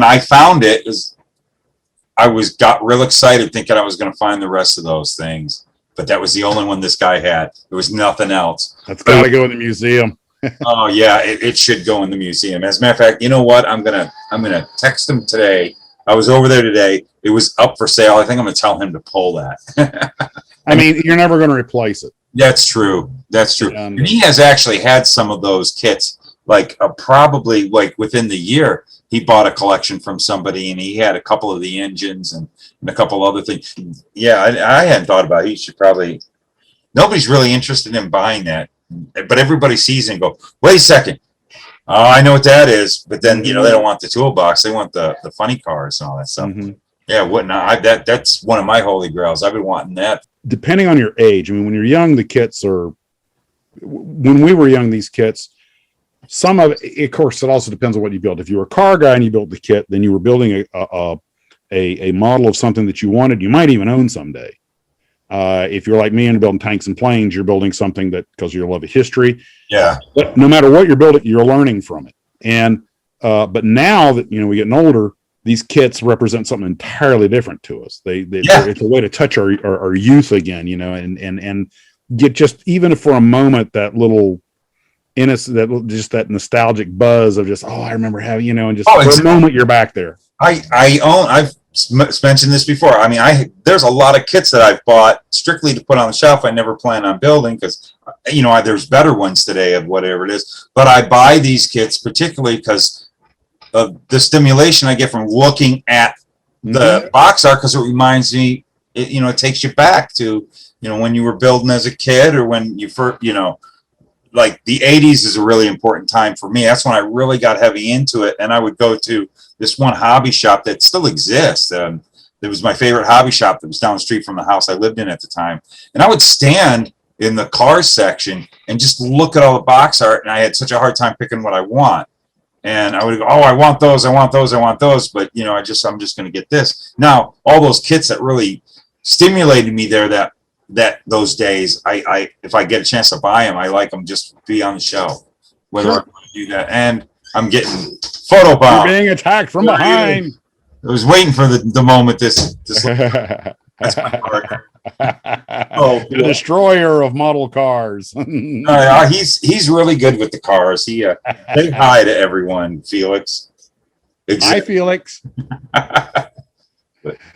I found it, got real excited thinking I was going to find the rest of those things, but that was the only one this guy had. There was nothing else. That's got to go in the museum. Oh yeah, it should go in the museum. As a matter of fact, you know what? I'm gonna text him today. I was over there today. It was up for sale. I think I'm gonna tell him to pull that. I mean, you're never going to replace it. That's true. And he has actually had some of those kits, like probably like within the year, he bought a collection from somebody and he had a couple of the engines and a couple other things. Yeah, I hadn't thought about it. He should probably, nobody's really interested in buying that, but everybody sees it and go, wait a second. Oh, I know what that is. But then, they don't want the toolbox. They want the funny cars and all that stuff. Mm-hmm. Yeah, whatnot. That's one of my holy grails. I've been wanting that. Depending on your age, I mean, when you're young, the kits are. When we were young, these kits, some of it, of course, it also depends on what you built. If you were a car guy and you built the kit, then you were building a model of something that you wanted. You might even own someday. If you're like me and you're building tanks and planes, you're building something that because of your love of history. Yeah. But no matter what you're building, you're learning from it. And but now that we're getting older, these kits represent something entirely different to us. It's a way to touch our youth again, and get just even for a moment that little innocent, that nostalgic buzz of just I remember having and just for a moment you're back there. I've mentioned this before. I mean, there's a lot of kits that I've bought strictly to put on the shelf. I never plan on building because there's better ones today of whatever it is. But I buy these kits particularly because of the stimulation I get from looking at the box art, because it reminds me, it takes you back to, when you were building as a kid or when you first, like the 80s is a really important time for me. That's when I really got heavy into it. And I would go to this one hobby shop that still exists. It was my favorite hobby shop that was down the street from the house I lived in at the time. And I would stand in the cars section and just look at all the box art. And I had such a hard time picking what I want. And I would go, I want those. But, I'm just going to get this. Now, all those kits that really stimulated me there that those days, if I get a chance to buy them, I like them just to be on the shelf, whether I want to do that. And I'm getting photobombed. You're being attacked from behind. I was waiting for the moment this That's my partner. Oh, the destroyer of model cars. He's really good with the cars. He say hi to everyone, Felix. Hi, Felix.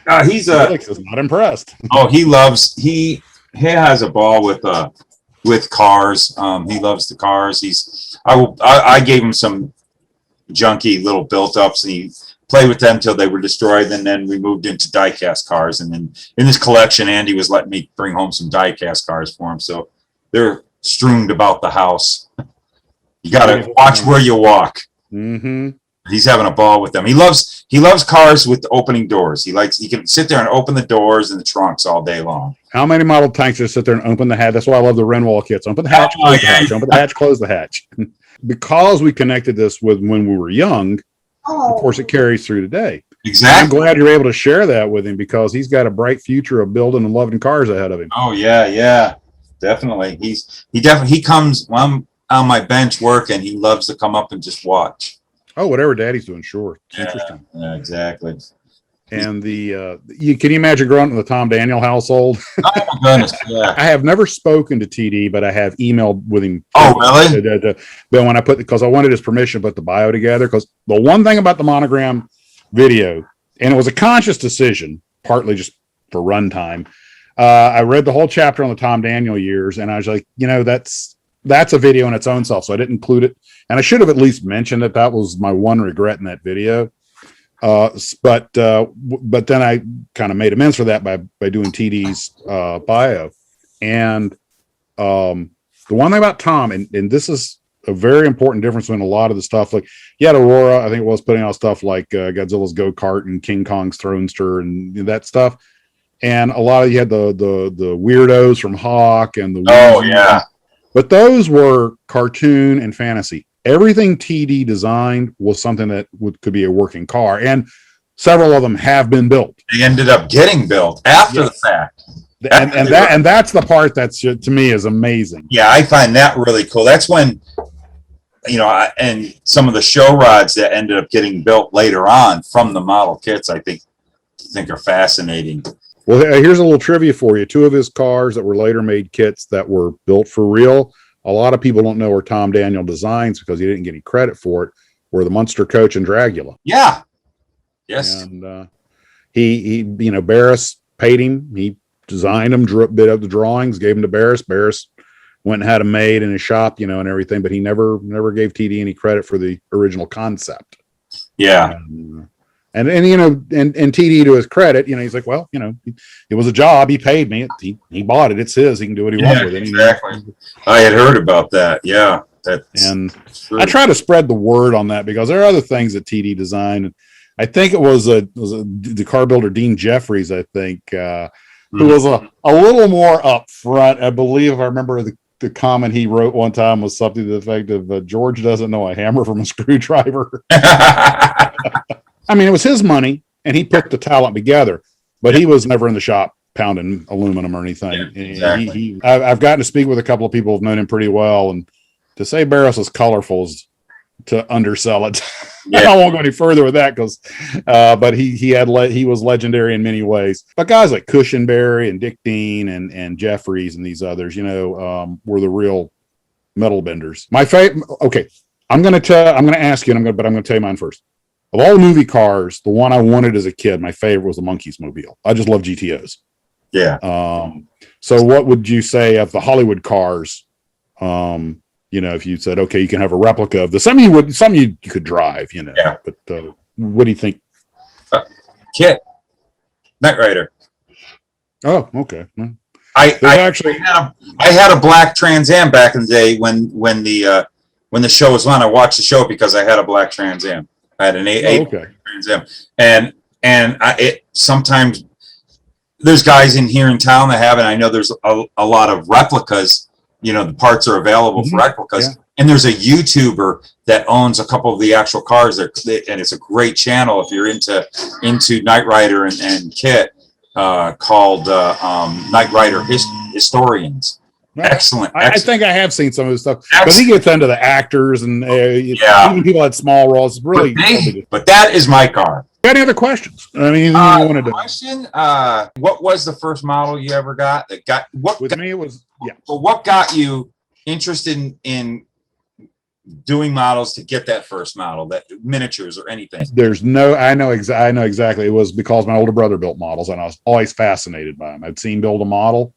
Felix is not impressed. He has a ball with cars. He loves the cars. I gave him some junky little built-ups, and he played with them till they were destroyed, and then we moved into die-cast cars. And then in this collection, Andy was letting me bring home some die-cast cars for him, so they're strewn about the house. You gotta watch where you walk. Mm-hmm. He's having a ball with them. He loves cars with opening doors. He can sit there and open the doors and the trunks all day long. How many model tanks just sit there and open the hatch? That's why I love the Renwall kits. Open the hatch, close the hatch, open the hatch, close the hatch. Because we connected this with when we were young, of course it carries through today. Exactly. I'm glad you're able to share that with him, because he's got a bright future of building and loving cars ahead of him. Oh yeah, definitely. He comes when I'm on my bench working. He loves to come up and just watch. Oh, whatever Daddy's doing, sure. It's interesting. Yeah, exactly. And can you imagine growing up in the Tom Daniel household? Oh my goodness! Yeah. I have never spoken to TD, but I have emailed with him. Oh, really? But when because I wanted his permission to put the bio together, because the one thing about the Monogram video, and it was a conscious decision, partly just for runtime. I read the whole chapter on the Tom Daniel years, and I was like, that's a video in its own self, so I didn't include it. And I should have at least mentioned it. That was my one regret in that video. But then I kind of made amends for that by doing TD's bio. And the one thing about Tom, and this is a very important difference between a lot of the stuff, like you had Aurora, I think it was putting out stuff like Godzilla's Go-Kart and King Kong's Thronester and that stuff. And a lot of you had the weirdos from Hawk and the yeah. But those were cartoon and fantasy. Everything TD designed was something that could be a working car, and several of them have been built. They ended up getting built after the fact, and that's the part that's to me is amazing. Yeah, I find that really cool. That's when and some of the show rods that ended up getting built later on from the model kits, I think are fascinating. Well, here's a little trivia for you. Two of his cars that were later made kits that were built for real, a lot of people don't know are Tom Daniel designs because he didn't get any credit for it, were the Munster Coach and Dragula. Yeah. Yes. And he Barris paid him. He designed them, bid up the drawings, gave them to Barris. Barris went and had them made in his shop, and everything, but he never gave TD any credit for the original concept. Yeah. And TD, to his credit, he's like, well, it was a job. He paid me. He bought it. It's his. He can do what he wants with it. Exactly. I had heard about that. Yeah. And true. I try to spread the word on that because there are other things that TD designed. I think it was the car builder Dean Jeffries, I think, who was a little more upfront. I believe, if I remember the comment he wrote one time was something to the effect of George doesn't know a hammer from a screwdriver. I mean, it was his money, and he put the talent together, but he was never in the shop pounding aluminum or anything. Yeah, exactly. I've gotten to speak with a couple of people who've known him pretty well, and to say Barris is colorful is to undersell it. Yeah. I won't go any further with that but he was legendary in many ways. But guys like Cushenberry and Dick Dean and Jeffries and these others, were the real metal benders. My favorite. Okay, I'm going to ask you, but I'm going to tell you mine first. Of all the movie cars, the one I wanted as a kid, my favorite was the Monkeys Mobile. I just love GTOs. Yeah. So what would you say of the Hollywood cars? If you said, okay, you can have a replica of some you could drive, Yeah. But what do you think? Kit. Knight Rider. Oh, okay. I had a black Trans Am back in the day when the show was on. I watched the show because I had a black Trans Am. I had an Trans Am, and sometimes there's guys in here in town that have it. I know there's a lot of replicas. The parts are available for replicas, and there's a YouTuber that owns a couple of the actual cars there, and it's a great channel if you're into Knight Rider and kit, called Knight Rider Historians. Excellent. I think I have seen some of his stuff because he gets into the actors and even people at small roles. Really, but that is my car. Got any other questions? I mean, anything you wanted to question? What was the first model you ever got? Me, it was Well, what got you interested in doing models to get that first model, that miniatures or anything? I know exactly. It was because my older brother built models, and I was always fascinated by them. I'd seen build a model,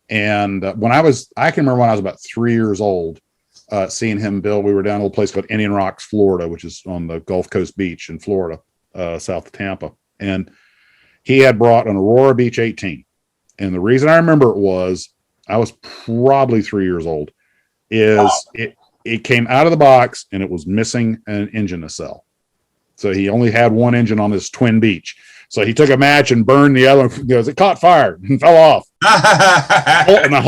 and I can remember when I was about 3 years old, seeing him build. We were down at a place called Indian Rocks, Florida, which is on the Gulf Coast beach in Florida, south of Tampa, and he had brought an Aurora Beach 18. And the reason I remember it was I was probably 3 years old. It came out of the box and it was missing an engine nacelle. So he only had one engine on this twin beach. So he took a match and burned the other one. It caught fire and fell off. Now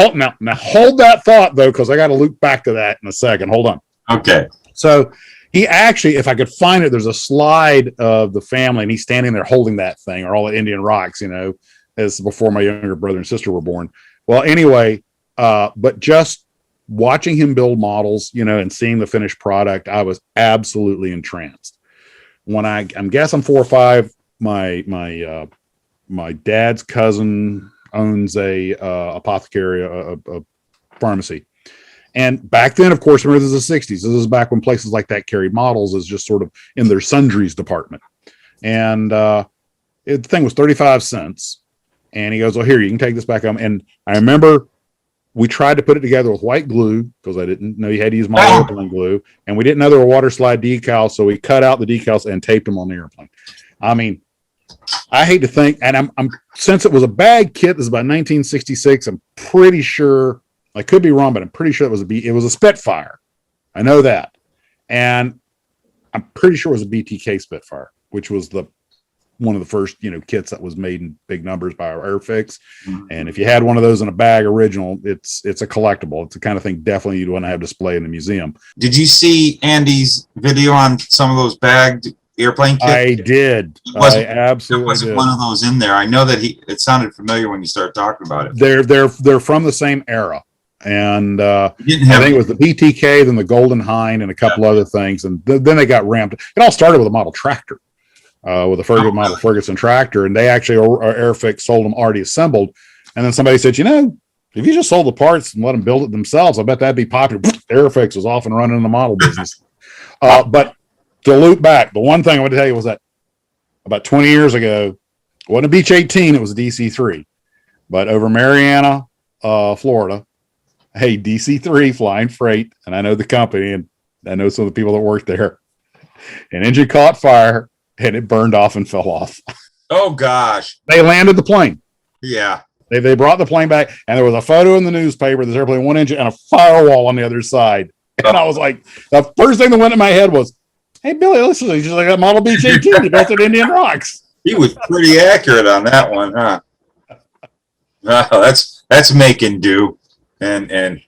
hold that thought, though, because I got to loop back to that in a second. Hold on. Okay. So he actually, if I could find it, there's a slide of the family, and he's standing there holding that thing, or all at Indian Rocks, as before my younger brother and sister were born. Well, anyway, but just watching him build models, and seeing the finished product, I was absolutely entranced. When I'm 4 or 5, my dad's cousin owns a apothecary, a pharmacy. And back then, of course, remember, this is the 60s. This is back when places like that carried models as just sort of in their sundries department. And the thing was 35 cents. And he goes, "Well, here, you can take this back home." And I remember we tried to put it together with white glue because I didn't know you had to use model airplane glue. And we didn't know there were water slide decals. So we cut out the decals and taped them on the airplane. I mean, I hate to think, and I'm since it was a bag kit, this is about 1966. I'm pretty sure, I could be wrong, but I'm pretty sure it was a Spitfire. I know that. And I'm pretty sure it was a BTK Spitfire, which was one of the first, kits that was made in big numbers by our Airfix. Mm-hmm. And if you had one of those in a bag original, it's a collectible. It's the kind of thing definitely you'd want to have displayed in a museum. Did you see Andy's video on some of those bagged airplane kits? I did. I absolutely There wasn't did. one of those in there. I know that it sounded familiar when you started talking about it. They're from the same era. And I think it was the BTK, then the Golden Hind, and a couple other things. And then they got ramped. It all started with a model tractor. With a model Ferguson tractor, and they actually Airfix sold them already assembled. And then somebody said, if you just sold the parts and let them build it themselves, I bet that'd be popular. Airfix was off and running in the model business. But to loop back, the one thing I want to tell you was that about 20 years ago, it wasn't a Beach 18, it was a DC-3. But over Marianna, Florida, hey, DC-3 flying freight, and I know the company, and I know some of the people that work there. An engine caught fire, and it burned off and fell off. Oh, gosh. They landed the plane. Yeah. They brought the plane back, and there was a photo in the newspaper. This airplane, one engine, and a firewall on the other side. And I was like, the first thing that went in my head was, "Hey, Billy, listen, you just like that Model Beach 18 you built at Indian Rocks." He was pretty accurate on that one, huh? That's making do. And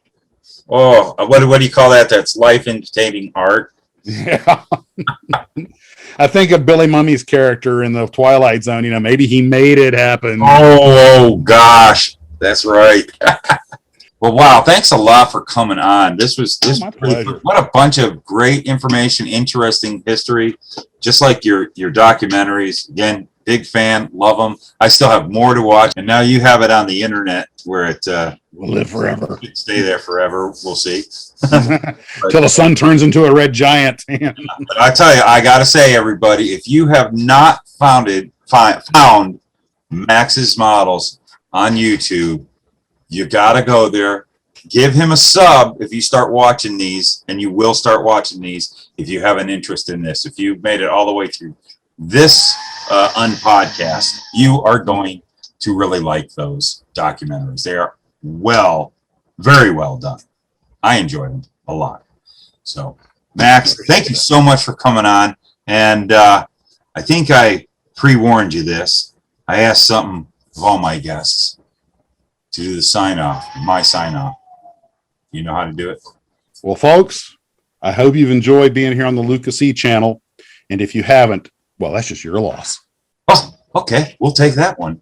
what do you call that? That's life imitating art. Yeah. I think of Billy Mummy's character in the Twilight Zone. Maybe he made it happen. Oh gosh, that's right. Well, wow! Thanks a lot for coming on. My pleasure. What a bunch of great information, interesting history, just like your documentaries. Again, big fan, love them. I still have more to watch, and now you have it on the internet where it will live forever. Stay there forever. We'll see. Till the sun turns into a red giant. But I tell you, I gotta say, everybody, if you have not found Max's models on YouTube, you gotta go there. Give him a sub if you start watching these, and you will start watching these if you have an interest in this. If you've made it all the way through this Unpodcast, you are going to really like those documentaries. They are very well done. I enjoy them a lot. So, Max, thank you so much for coming on. And I think I pre-warned you this. I asked something of all my guests to do the sign-off, my sign-off. You know how to do it? Well, folks, I hope you've enjoyed being here on the Lucas E channel. And if you haven't, well, that's just your loss. Oh, okay. We'll take that one.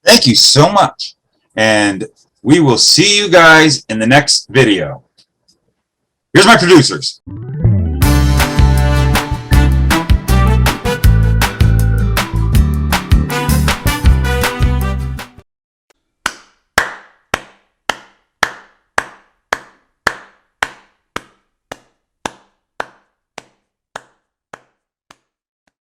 Thank you so much. And we will see you guys in the next video. Here's my producers.